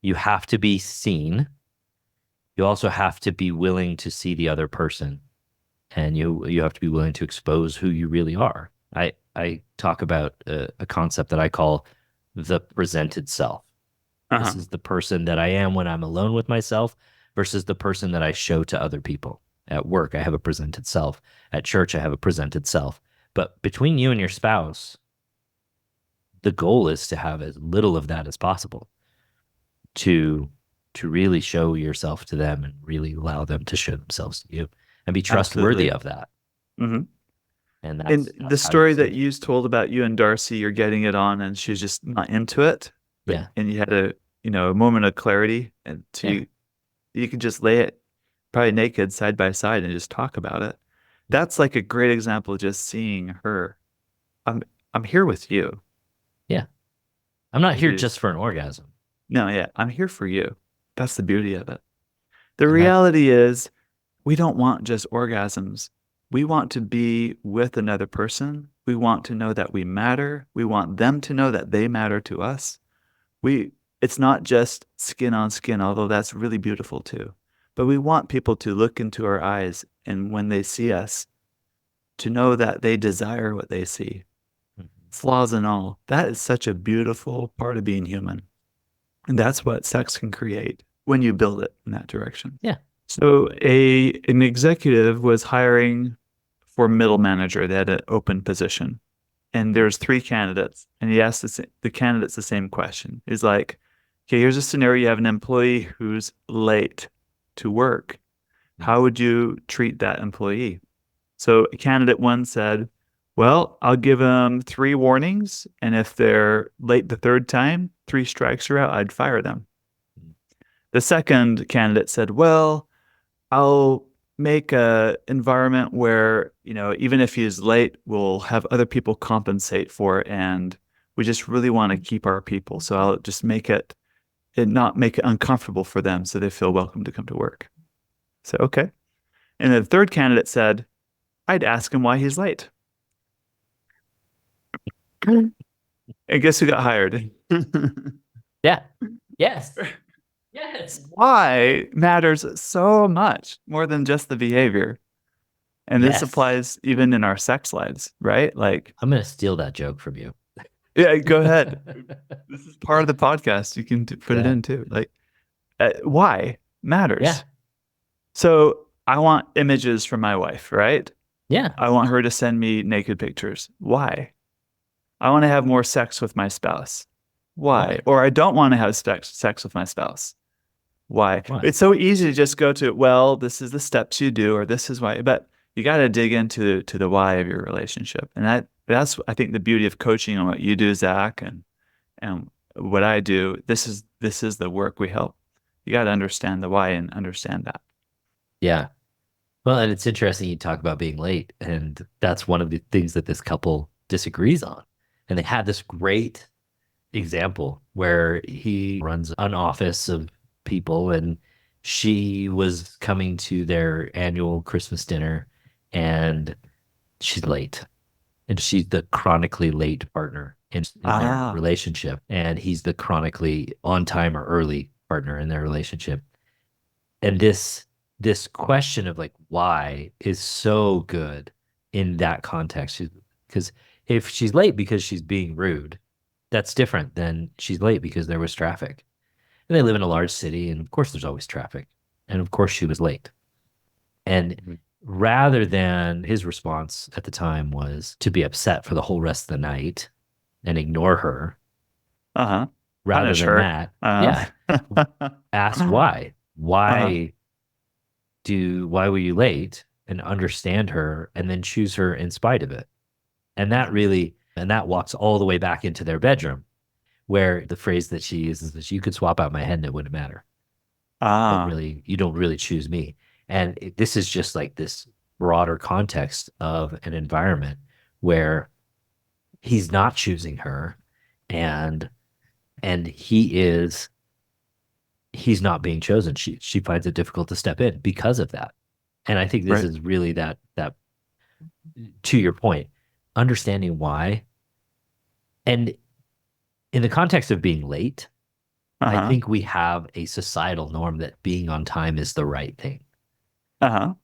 you have to be seen. You also have to be willing to see the other person, and you have to be willing to expose who you really are. I talk about a concept that I call the presented self. This Uh-huh. is the person that I am when I'm alone with myself versus the person that I show to other people. At work, I have a presented self. At church, I have a presented self. But between you and your spouse, the goal is to have as little of that as possible to really show yourself to them and really allow them to show themselves to you and be trustworthy Absolutely. of that. Hmm. And And the that's how you story see that it. you told about you and Darcy, you're getting it on and she's just not into it, but Yeah. and you had a moment of clarity and Yeah. you could just lay it probably naked side by side and just talk about it. Yeah. That's like a great example of just seeing her. I'm I'm here with you. Yeah. I'm not As here you just for an orgasm. No, yeah, I'm here for you. That's the beauty of it. The And that, reality is we don't want just orgasms. We want to be with another person. We want to know that we matter. We want them to know that they matter to us. We it's not just skin on skin, although that's really beautiful too. But we want people to look into our eyes and when they see us, to know that they desire what they see, flaws and all. That is such a beautiful part of being human. And that's what sex can create when you build it in that direction. yeah. So an executive was hiring for middle manager. They had an open position. And there's three candidates. And he asked the candidates the same question. He's like, okay, here's a scenario. You have an employee who's late to work. How would you treat that employee? So candidate one said, well, I'll give them three warnings. And if they're late the third time, three strikes are out, I'd fire them. The second candidate said, well, I'll make a environment where, even if he's late, we'll have other people compensate for it. And we just really want to keep our people. So I'll just make it and not make it uncomfortable for them so they feel welcome to come to work. So, okay. And the third candidate said, I'd ask him why he's late. And guess who got hired? Yeah. Yes. Yes. Why matters so much more than just the behavior. And this Yes. applies even in our sex lives, right? Like, I'm going to steal that joke from you. yeah, go ahead. This is part of the podcast. You can put it Yeah. in too. Like, why Yeah. matters. So I want images from my wife, right? Yeah. I want her to send me naked pictures. Why? I want to have more sex with my spouse. Why? Why? Or I don't want to have sex with my spouse. Why? Why? It's so easy to just go to, well, this is the steps you do, or this is why. But you got to dig into the why of your relationship, and that's I think the beauty of coaching and what you do, Zach, and what I do. This is the work we help. You got to understand the why and understand that. Yeah. Well, and it's interesting you talk about being late, and that's one of the things that this couple disagrees on. And they had this great example where he runs an office of people, and she was coming to their annual Christmas dinner, and she's late. And she's the chronically late partner in their Ah, relationship, and he's the chronically on time or early partner in their relationship. And this question of like why is so good in that context, because if she's late because she's being rude, that's different than she's late because there was traffic. And they live in a large city, and of course there's always traffic, and of course she was late. And mhm. rather than, his response at the time was to be upset for the whole rest of the night and ignore her, Uh-huh. rather Punish than her. that, yeah, Uh-huh. ask why. Uh-huh. Why were you late? and understand her and then choose her in spite of it. And that walks all the way back into their bedroom, where the phrase that she uses is, you could swap out my head and it wouldn't matter. Ah, You don't really choose me. And this is just like this broader context of an environment where he's not choosing her, and and he's not being chosen. She finds it difficult to step in because of that. And I think this right. is really that to your point, understanding why. And in the context of being late, I Uh-huh. think we have a societal norm that being on time is the right thing. Uh-huh.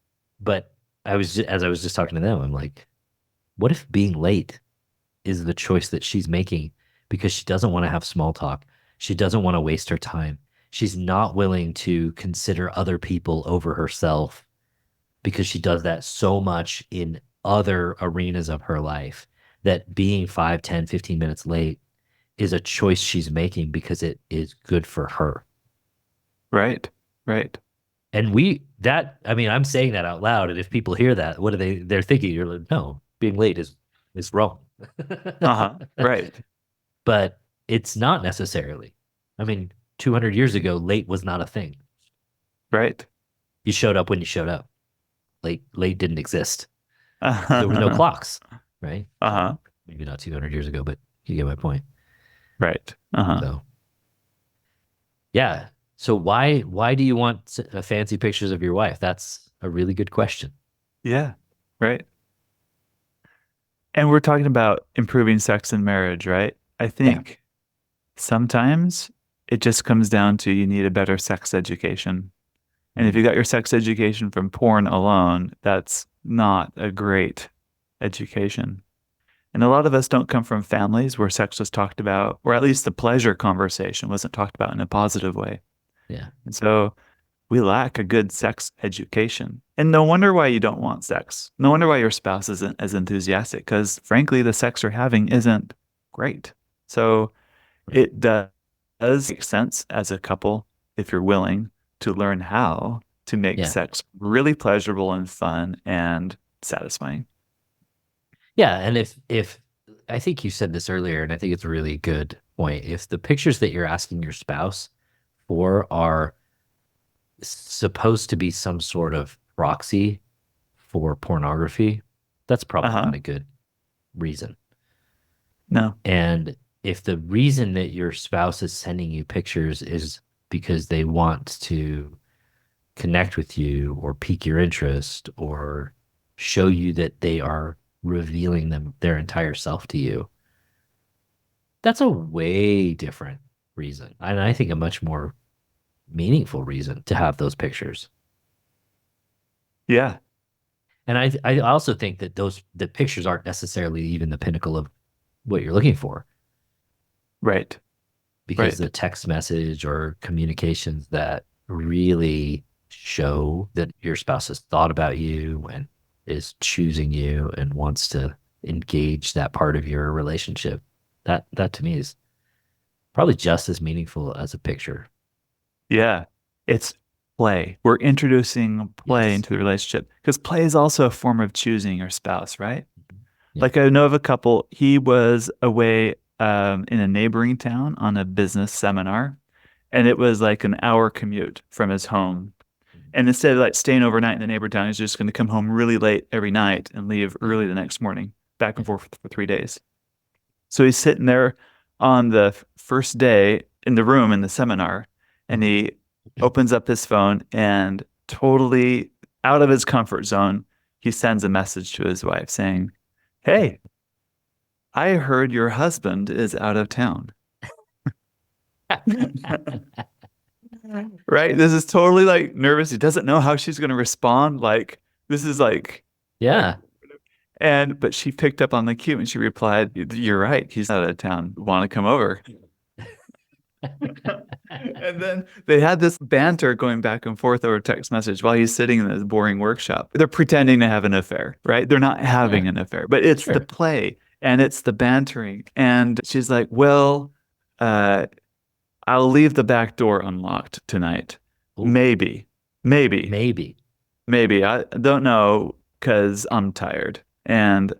But as I was just talking to them, I'm like, what if being late is the choice that she's making because she doesn't want to have small talk? She doesn't want to waste her time. She's not willing to consider other people over herself because she does that so much in other arenas of her life, that being 5, 10, 15 minutes late is a choice she's making because it is good for her. Right. Right. And I mean, I'm saying that out loud. And if people hear that, what are they're thinking? You're like, no, being late is wrong. Uh-huh. Right. But it's not necessarily. I mean, 200 years ago, late was not a thing. Right. You showed up when you showed up. Late didn't exist. There was no Uh-huh. clocks, right? Uh-huh. Maybe not 200 years ago, but you get my point. Right. Uh-huh. So, yeah. So why do you want fancy pictures of your wife? That's a really good question. Yeah. Right. And we're talking about improving sex and marriage, right? I Yeah. think sometimes it just comes down to you need a better sex education. And if Mhm. you got your sex education from porn alone, that's not a great education. And a lot of us don't come from families where sex was talked about, or at least the pleasure conversation wasn't talked about in a positive way. Yeah. And so we lack a good sex education. And no wonder why you don't want sex. No wonder why your spouse isn't as enthusiastic, because frankly, the sex you're having isn't great. So Right. it does make sense as a couple, if you're willing to learn how to make Yeah. sex really pleasurable and fun and satisfying. Yeah. And if I think you said this earlier, and I think it's a really good point. If the pictures that you're asking your spouse for are supposed to be some sort of proxy for pornography, that's probably Uh-huh. not a good reason. No. And if the reason that your spouse is sending you pictures is because they want to connect with you or pique your interest or show you that they are revealing their entire self to you, that's a way different reason. And I think a much more meaningful reason to have those pictures. Yeah. And I also think that the pictures aren't necessarily even the pinnacle of what you're looking for, Right. because the Right. text message or communications that really show that your spouse has thought about you and is choosing you and wants to engage that part of your relationship, that to me is probably just as meaningful as a picture. Yeah. It's play. We're introducing play Yes. into the relationship because play is also a form of choosing your spouse, right? Yeah. Like I know of a couple, he was away in a neighboring town on a business seminar, and it was like an hour commute from his home. And instead of like staying overnight in the neighbor town, he's just going to come home really late every night and leave early the next morning, back and Yeah. forth for 3 days. So he's sitting there on the first day in the room in the seminar, and Mhm. he opens up his phone and totally out of his comfort zone, he sends a message to his wife saying, "Hey, I heard your husband is out of town." Right? This is totally like nervous. He doesn't know how she's going to respond. Like, this is like, Yeah. and, but she picked up on the cue and she replied, "You're right. He's out of town. Want to come over?" And then they had this banter going back and forth over text message while he's sitting in this boring workshop. They're pretending to have an affair, right? They're not having Sure. an affair, but it's the Sure. play and it's the bantering. And she's like, "Well, uh, I'll leave the back door unlocked tonight. Ooh, Maybe, maybe." maybe. Maybe. I don't know because I'm tired and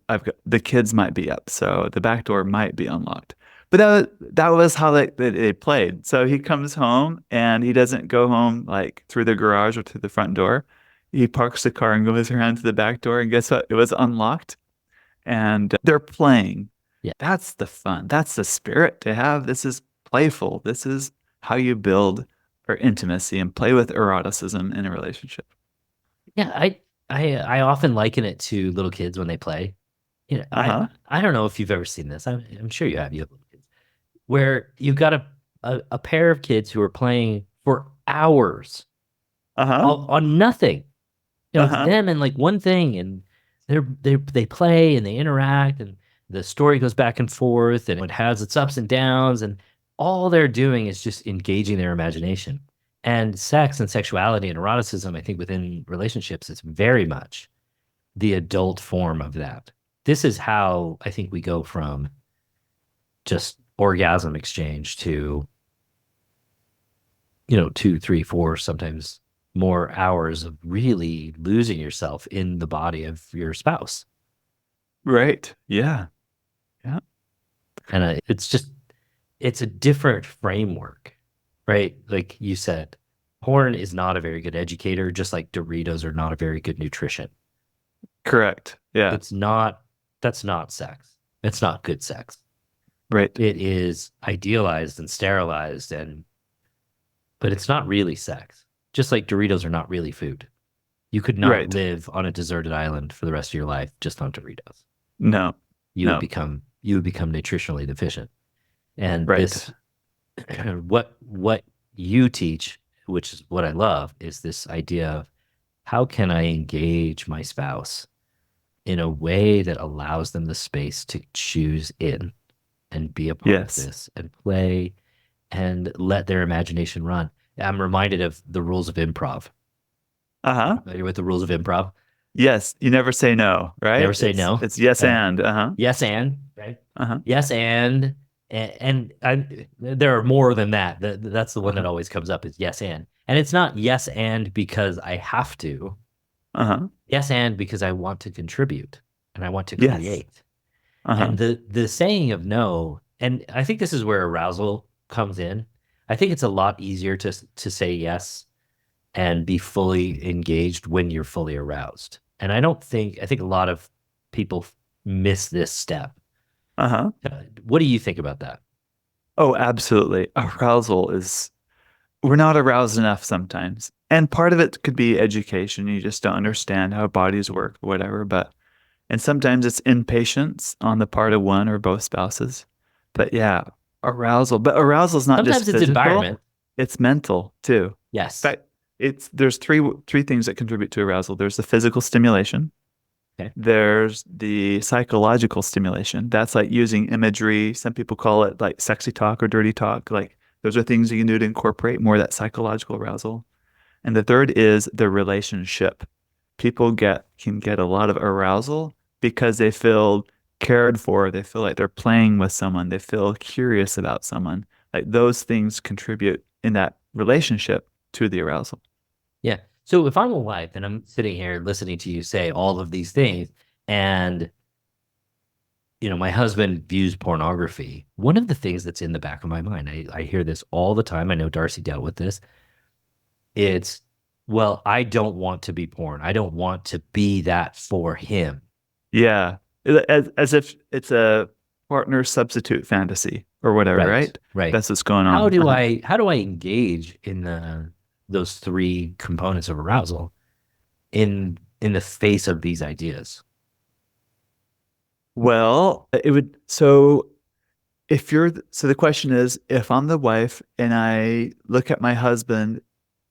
the kids might be up, so the back door might be unlocked. But that was how they played. So he comes home and he doesn't go home like through the garage or through the front door. He parks the car and goes around to the back door, and guess what? It was unlocked and they're playing. Yeah. That's the fun. That's the spirit to have. This is playful. This is how you build for intimacy and play with eroticism in a relationship. Yeah, I often liken it to little kids when they play. Uh-huh. I don't know if you've ever seen this. I'm sure you have. You have little kids where you've got a pair of kids who are playing for hours Uh-huh. on nothing. It's Uh-huh. them and like one thing, and they play and they interact, and the story goes back and forth, and it has its ups and downs, and all they're doing is just engaging their imagination. And sex and sexuality and eroticism, I think, within relationships is very much the adult form of that. This is how I think we go from just orgasm exchange to, 2, 3, 4, sometimes more hours of really losing yourself in the body of your spouse. Right. Yeah. Yeah. And it's a different framework, right? Like you said, porn is not a very good educator, just like Doritos are not a very good nutrition. Correct. Yeah. It's not, that's not sex. It's not good sex. Right. It is idealized and sterilized, but it's not really sex. Just like Doritos are not really food. You could not Right. live on a deserted island for the rest of your life just on Doritos. No. You would No. become nutritionally deficient. And Right. what you teach, which is what I love, is this idea of how can I engage my spouse in a way that allows them the space to choose in and be a part of Yes. this and play and let their imagination run. I'm reminded of the rules of improv. Uh-huh. Familiar with the rules of improv? Yes. You never say no, right? Never say no. It's yes Right? and. Uh-huh. Yes, and right. Uh-huh. Yes, and there are more than that. That's the one that Uh-huh. always comes up is yes, and it's not yes and because I have to. Uh-huh. Yes, and because I want to contribute and I want to Yes. create. Uh-huh. And the saying of no, and I think this is where arousal comes in. I think it's a lot easier to say yes and be fully engaged when you're fully aroused. And I think a lot of people miss this step. Uh-huh. What do you think about that? Oh, absolutely. Arousal is we're not aroused enough sometimes. And part of it could be education. You just don't understand how bodies work or whatever. And sometimes it's impatience on the part of one or both spouses. But yeah, arousal. But arousal is not just Sometimes it's physical, environment. it's mental too. In Yes. fact, there's three things that contribute to arousal. There's the physical stimulation. Okay. There's the psychological stimulation. That's like using imagery. Some people call it like sexy talk or dirty talk. Like those are things you can do to incorporate more of that psychological arousal. And the third is the relationship. People can get a lot of arousal because they feel cared for. They feel like they're playing with someone. They feel curious about someone. Like those things contribute in that relationship to the arousal. Yeah. So if I'm a wife and I'm sitting here listening to you say all of these things, and my husband views pornography, one of the things that's in the back of my mind, I hear this all the time. I know Darcy dealt with this. It's, well, I don't want to be porn. I don't want to be that for him. Yeah. As if it's a partner substitute fantasy or whatever, Right. right? Right. That's what's going How on. do I engage in those three components of arousal in the face of these ideas? Well, so the question is, if I'm the wife and I look at my husband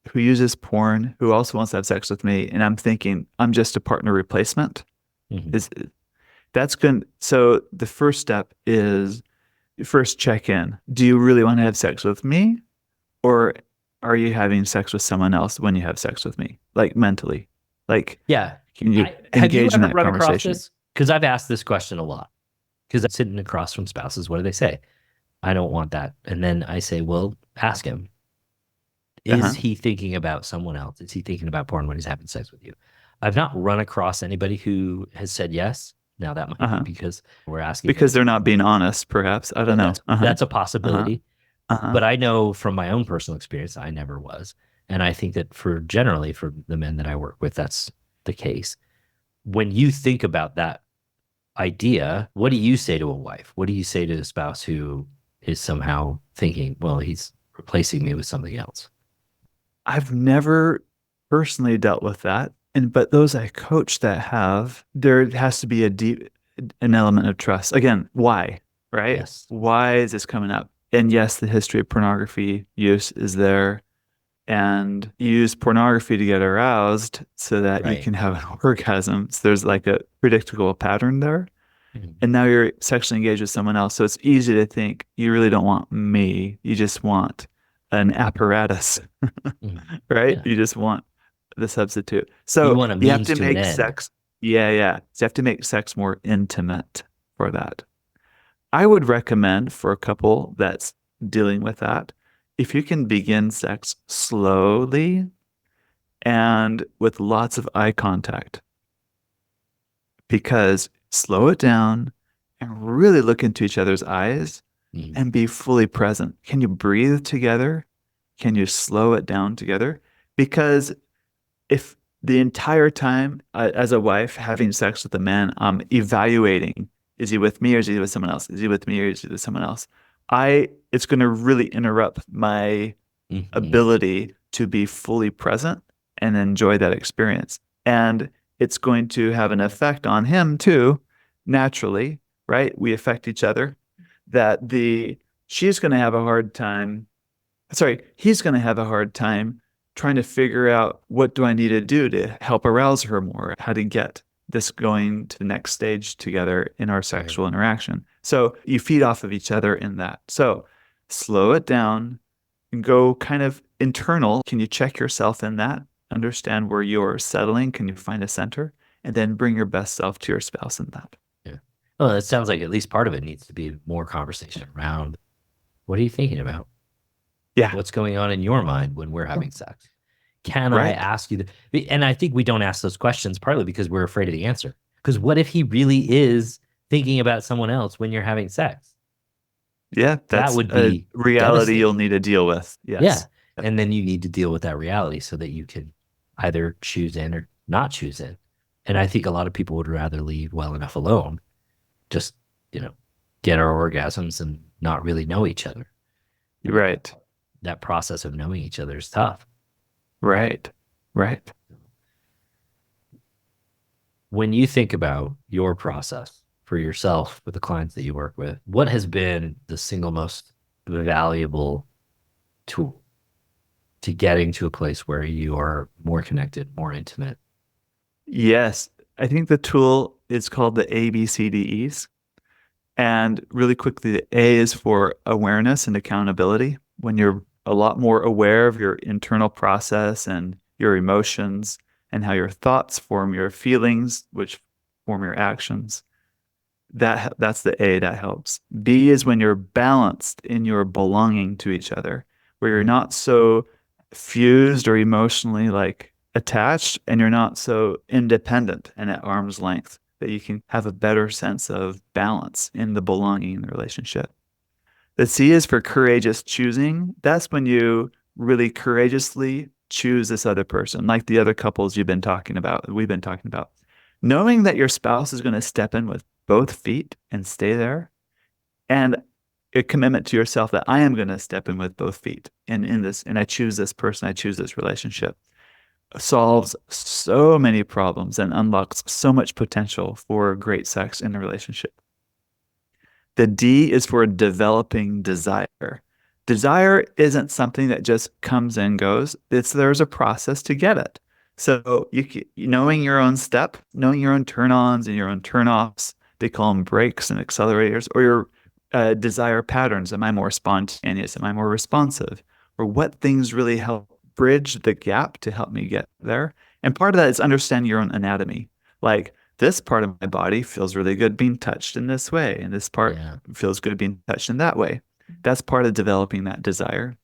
who uses porn, who also wants to have sex with me, and I'm thinking I'm just a partner replacement, Mhm. is that's good. So the first step is first check in. Do you really want to have sex with me? Or are you having sex with someone else when you have sex with me? Like mentally. Like, Yeah. can you Have you engage in ever that run across conversation? this? Because I've asked this question a lot. Because I'm sitting across from spouses. What do they say? I don't want that. And then I say, well, ask him. Is Uh-huh. he thinking about someone else? Is he thinking about porn when he's having sex with you? I've not run across anybody who has said yes. Now that might be Uh-huh. because we're asking Because them. they're not being honest, perhaps. I don't know. Uh-huh. That's a Uh-huh. possibility. Uh-huh. But I know from my own personal experience, I never was. And I think that for generally for the men that I work with, that's the case. When you think about that idea, what do you say to a wife? What do you say to a spouse who is somehow thinking, well, he's replacing me with something else? I've never personally dealt with that. But those I coach that have, there has to be an element of trust. Again, why? Right? Yes. Why is this coming up? And yes, the history of pornography use is there. And you use pornography to get aroused so that you Right. can have an orgasm. So there's like a predictable pattern there. Mhm. And now you're sexually engaged with someone else. So it's easy to think you really don't want me. You just want an apparatus, Mhm. right? Yeah. You just want the substitute. You So want a you have means to to an make end. sex. Yeah, yeah. So you have to make sex more intimate for that. I would recommend for a couple that's dealing with that, if you can begin sex slowly and with lots of eye contact, because slow it down and really look into each other's eyes Mhm. and be fully present. Can you breathe together? Can you slow it down together? Because if the entire time as a wife having sex with a man, I'm evaluating, is he with me or is he with someone else? Is he with me or is he with someone else? It's going to really interrupt my Mhm. ability to be fully present and enjoy that experience. And it's going to have an effect on him too, naturally, right? We affect each other. That the she's going to have a hard time, sorry, he's going to have a hard time trying to figure out what do I need to do to help arouse her more, how to get this going to the next stage together in our Right. sexual interaction. So you feed off of each other in that. So slow it down and go kind of internal. Can you check yourself in that? Understand where you're settling. Can you find a center? And then bring your best self to your spouse in that. Yeah. Well, it sounds like at least part of it needs to be more conversation around what are you thinking about? Yeah, What's going on in your mind when we're having sex? Can I right. ask you? And I think we don't ask those questions partly because we're afraid of the answer. Because what if he really is thinking about someone else when you're having sex? Yeah, That that's would a be reality you'll devastating. need to deal with. Yeah. Yes. Yep. And then you need to deal with that reality so that you can either choose in or not choose in. And I think a lot of people would rather leave well enough alone, just, you know, get our orgasms and not really know each other. And Right. that process of knowing each other is tough. Right. Right. When you think about your process for yourself with the clients that you work with, what has been the single most valuable tool to getting to a place where you are more connected, more intimate? Yes. I think the tool is called the ABCDEs. And really quickly, the A is for awareness and accountability. When you're a lot more aware of your internal process and your emotions and how your thoughts form your feelings, which form your actions, that's the A that helps. B is when you're balanced in your belonging to each other, where you're not so fused or emotionally like attached and you're not so independent and at arm's length that you can have a better sense of balance in the belonging in the relationship. The C is for courageous choosing. That's when you really courageously choose this other person, like the other couples we've been talking about. Knowing that your spouse is going to step in with both feet and stay there, and a commitment to yourself that I am going to step in with both feet and in this, and I choose this person, I choose this relationship, solves so many problems and unlocks so much potential for great sex in a relationship. The D is for developing desire. Desire isn't something that just comes and goes. There's a process to get it. So knowing your own step, knowing your own turn-ons and your own turn-offs, they call them brakes and accelerators, or your desire patterns. Am I more spontaneous? Am I more responsive? Or what things really help bridge the gap to help me get there? And part of that is understanding your own anatomy. Like, this part of my body feels really good being touched in this way, and this part Yeah. feels good being touched in that way. That's part of developing that desire.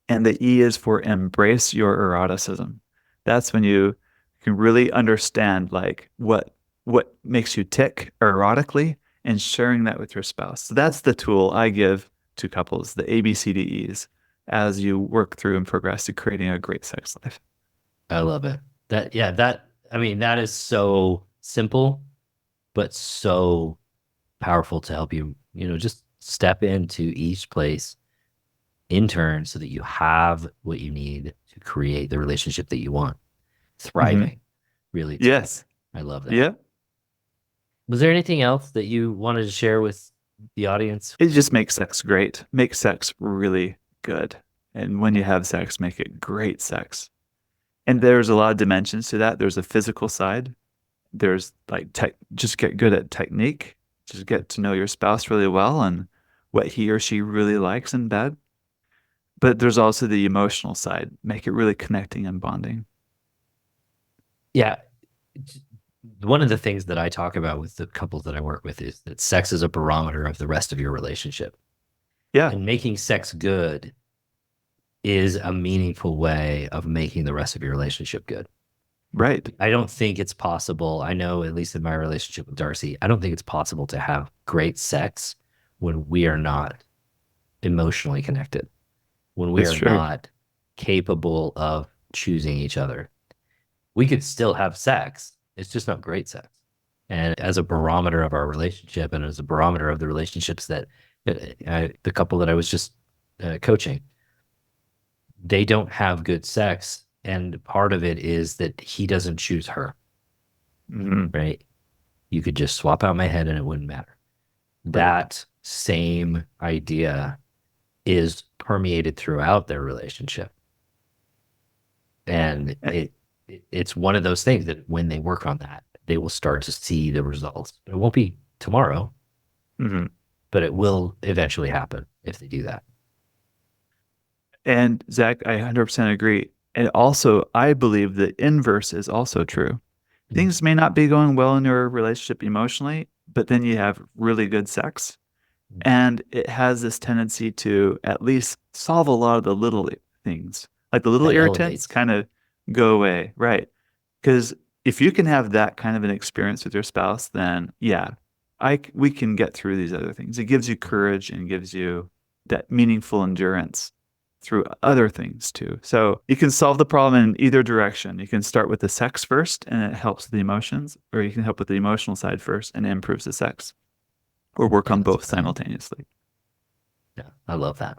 And the E is for embrace your eroticism. That's when you can really understand like what makes you tick erotically and sharing that with your spouse. So that's the tool I give to couples, the ABCDEs, as you work through and progress to creating a great sex life. I love it. I mean, that is so simple, but so powerful to help you, just step into each place in turn so that you have what you need to create the relationship that you want. Hmm. Thriving, really thriving. Yes. I love that. Yeah. Was there anything else that you wanted to share with the audience? It just makes sex great. Make sex really good. And when you have sex, make it great sex. And there's a lot of dimensions to that. There's a physical side. There's like just get good at technique. Just get to know your spouse really well and what he or she really likes in bed. But there's also the emotional side. Make it really connecting and bonding. Yeah. One of the things that I talk about with the couples that I work with is that sex is a barometer of the rest of your relationship. Yeah, And making sex good is a meaningful way of making the rest of your relationship good. right. I don't think it's possible. I know, at least in my relationship with Darcy, I don't think it's possible to have great sex when we are not emotionally connected, when we That's are true. not capable of choosing each other. We could still have sex. It's just not great sex. And as a barometer of our relationship and as a barometer of the relationships that the couple that I was just coaching, they don't have good sex. And part of it is that he doesn't choose her, Hmm. right? You could just swap out my head and it wouldn't matter. Right. That same idea is permeated throughout their relationship. And it's one of those things that when they work on that, they will start to see the results. It won't be tomorrow, Hmm. but it will eventually happen if they do that. And Zach, I 100% agree. And also, I believe the inverse is also true. Mm. Things may not be going well in your relationship emotionally, but then you have really good sex. And it has this tendency to at least solve a lot of the little things. Like the little That irritants elevates. kind of go away, right? Because if you can have that kind of an experience with your spouse, then yeah, we can get through these other things. It gives you courage and gives you that meaningful endurance through other things too. So you can solve the problem in either direction. You can start with the sex first and it helps the emotions, or you can help with the emotional side first and it improves the sex, or work Yeah, on that's both brilliant. simultaneously. Yeah, I love that.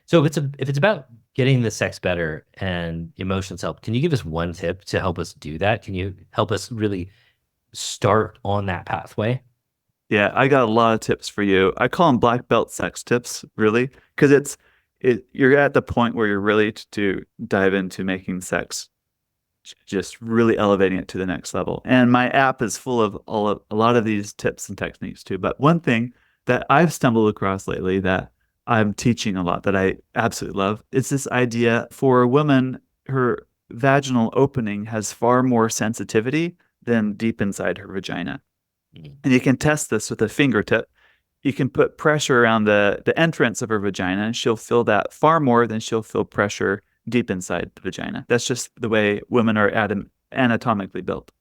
So if it's about getting the sex better and emotions help, can you give us one tip to help us do that? Can you help us really start on that pathway? Yeah, I got a lot of tips for you. I call them black belt sex tips, really, because you're at the point where you're really to dive into making sex, just really elevating it to the next level. And my app is full of a lot of these tips and techniques too. But one thing that I've stumbled across lately that I'm teaching a lot that I absolutely love is this idea for a woman, her vaginal opening has far more sensitivity than deep inside her vagina. Mm. And you can test this with a fingertip. You can put pressure around the entrance of her vagina, and she'll feel that far more than she'll feel pressure deep inside the vagina. That's just the way women are anatomically built.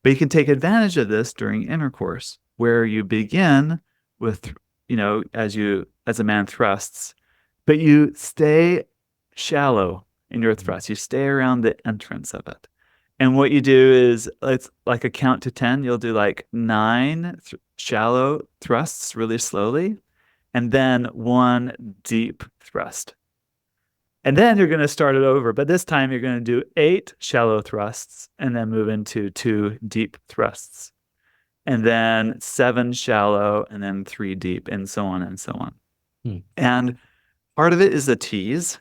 But you can take advantage of this during intercourse, where you begin with, as a man thrusts, but you stay shallow in your Mm. thrust. You stay around the entrance of it. And what you do is it's like a count to 10. You'll do like nine shallow thrusts really slowly, and then one deep thrust. And then you're going to start it over. But this time you're going to do eight shallow thrusts and then move into two deep thrusts. And then seven shallow and then three deep, and so on and so on. Mm. And part of it is a tease.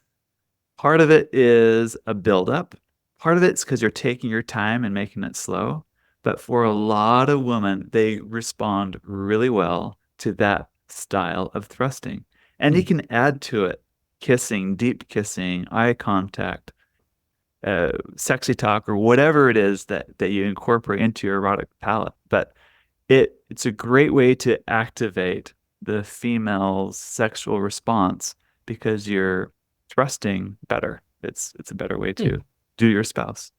Part of it is a buildup. Part of it's because you're taking your time and making it slow. But for a lot of women, they respond really well to that style of thrusting. And you Mm. can add to it kissing, deep kissing, eye contact, sexy talk, or whatever it is that you incorporate into your erotic palette. But it's a great way to activate the female's sexual response because you're trusting better. It's a better way to do your spouse.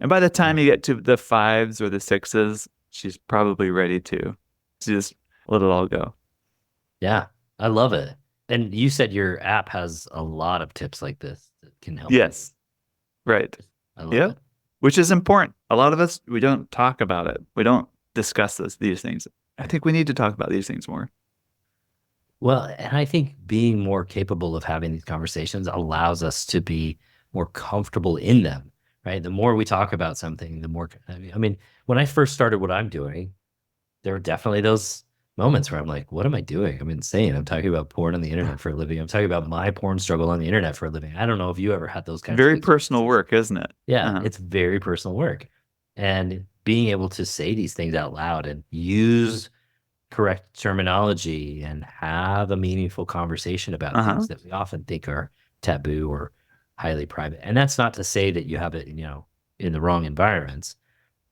And by the time Yeah. you get to the 5s or the 6s, she's probably ready to just let it all go. Yeah, I love it. And you said your app has a lot of tips like this that can help you. Yes, right. I love Yep. it. Which is important. A lot of us, we don't talk about it. We don't discuss these things. I think we need to talk about these things more. Well, and I think being more capable of having these conversations allows us to be more comfortable in them, right? The more we talk about something, the more, I mean, when I first started what I'm doing, there were definitely those moments where I'm like, what am I doing? I'm insane. I'm talking about porn on the internet for a living. I'm talking about my porn struggle on the internet for a living. I don't know if you ever had those kinds of Very personal experiences. work, isn't it? Yeah, Uh-huh. it's very personal work. And being able to say these things out loud and use correct terminology and have a meaningful conversation about Uh-huh. things that we often think are taboo or highly private. And that's not to say that you have it, in the wrong environments,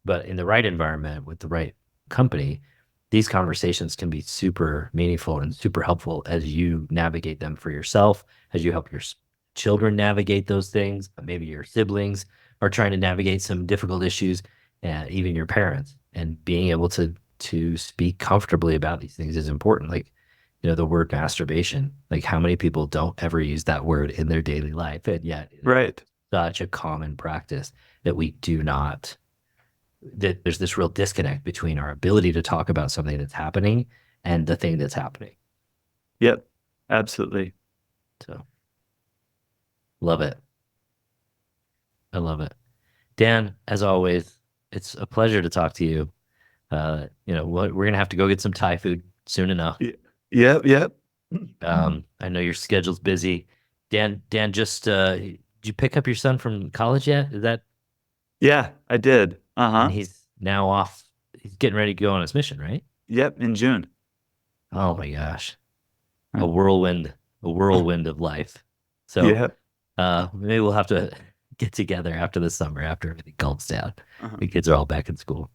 but in the right environment with the right company, these conversations can be super meaningful and super helpful as you navigate them for yourself, as you help your children navigate those things. Maybe your siblings are trying to navigate some difficult issues, and even your parents. And being able to speak comfortably about these things is important. Like, the word masturbation. Like, how many people don't ever use that word in their daily life, and yet it's Right. such a common practice that we do not that there's this real disconnect between our ability to talk about something that's happening and the thing that's happening. Yep. Absolutely. So love it. I love it. Dan, as always, it's a pleasure to talk to you. We're gonna have to go get some Thai food soon enough. Yep. Yep. I know your schedule's busy. Dan, just did you pick up your son from college yet? Is that Yeah, I did. and Uh-huh. he's now off. He's getting ready to go on his mission, right? Yep, in June. Oh my gosh. Uh, A whirlwind, a whirlwind of life. So Yep. maybe we'll have to get together after the summer, after everything calms down. Uh-huh. The kids are all back in school.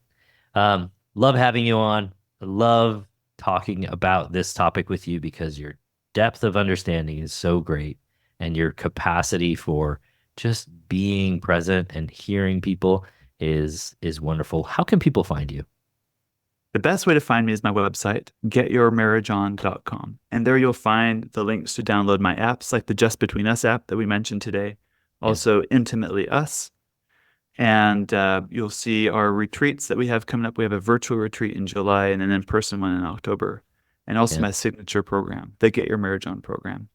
Love having you on. I love talking about this topic with you because your depth of understanding is so great, and your capacity for just being present and hearing people is wonderful. How can people find you? The best way to find me is my website, getyourmarriageon.com. And there you'll find the links to download my apps, like the Just Between Us app that we mentioned today, Yeah, also Intimately Us. And you'll see our retreats that we have coming up. We have a virtual retreat in July and an in-person one in October. And also yeah, my signature program, the Get Your Marriage On program,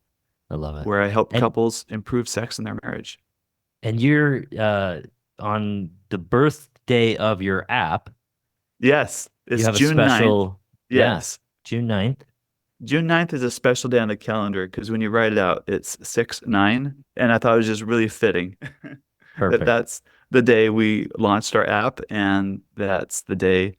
I love it. where I help And couples improve sex in their marriage. and you're on the birthday of your app. Yes, You it's have a June 9th. special, yeah, Yes. June 9th. June 9th is a special day on the calendar because when you write it out, it's 6/9. And I thought it was just really fitting that Perfect. that's the day we launched our app. And that's the day.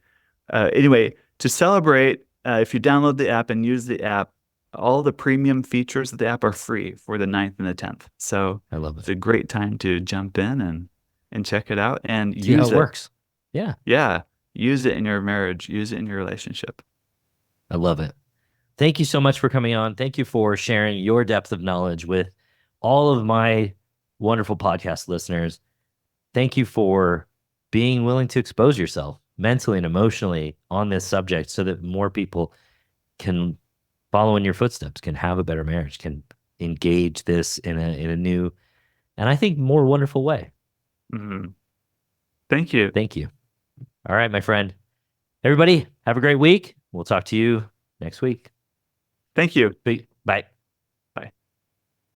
Anyway, to celebrate, if you download the app and use the app, all the premium features of the app are free for the 9th and the 10th. So I love it. it's a great time to jump in and check it out and See how use it it. works. Yeah, Yeah, use it in your marriage, use it in your relationship. I love it. Thank you so much for coming on. Thank you for sharing your depth of knowledge with all of my wonderful podcast listeners. Thank you for being willing to expose yourself mentally and emotionally on this subject so that more people can follow in your footsteps, can have a better marriage, can engage this in a new and I think more wonderful way. Mhm. Thank you. Thank you. All right, my friend. Everybody, have a great week. We'll talk to you next week. Thank you. Bye.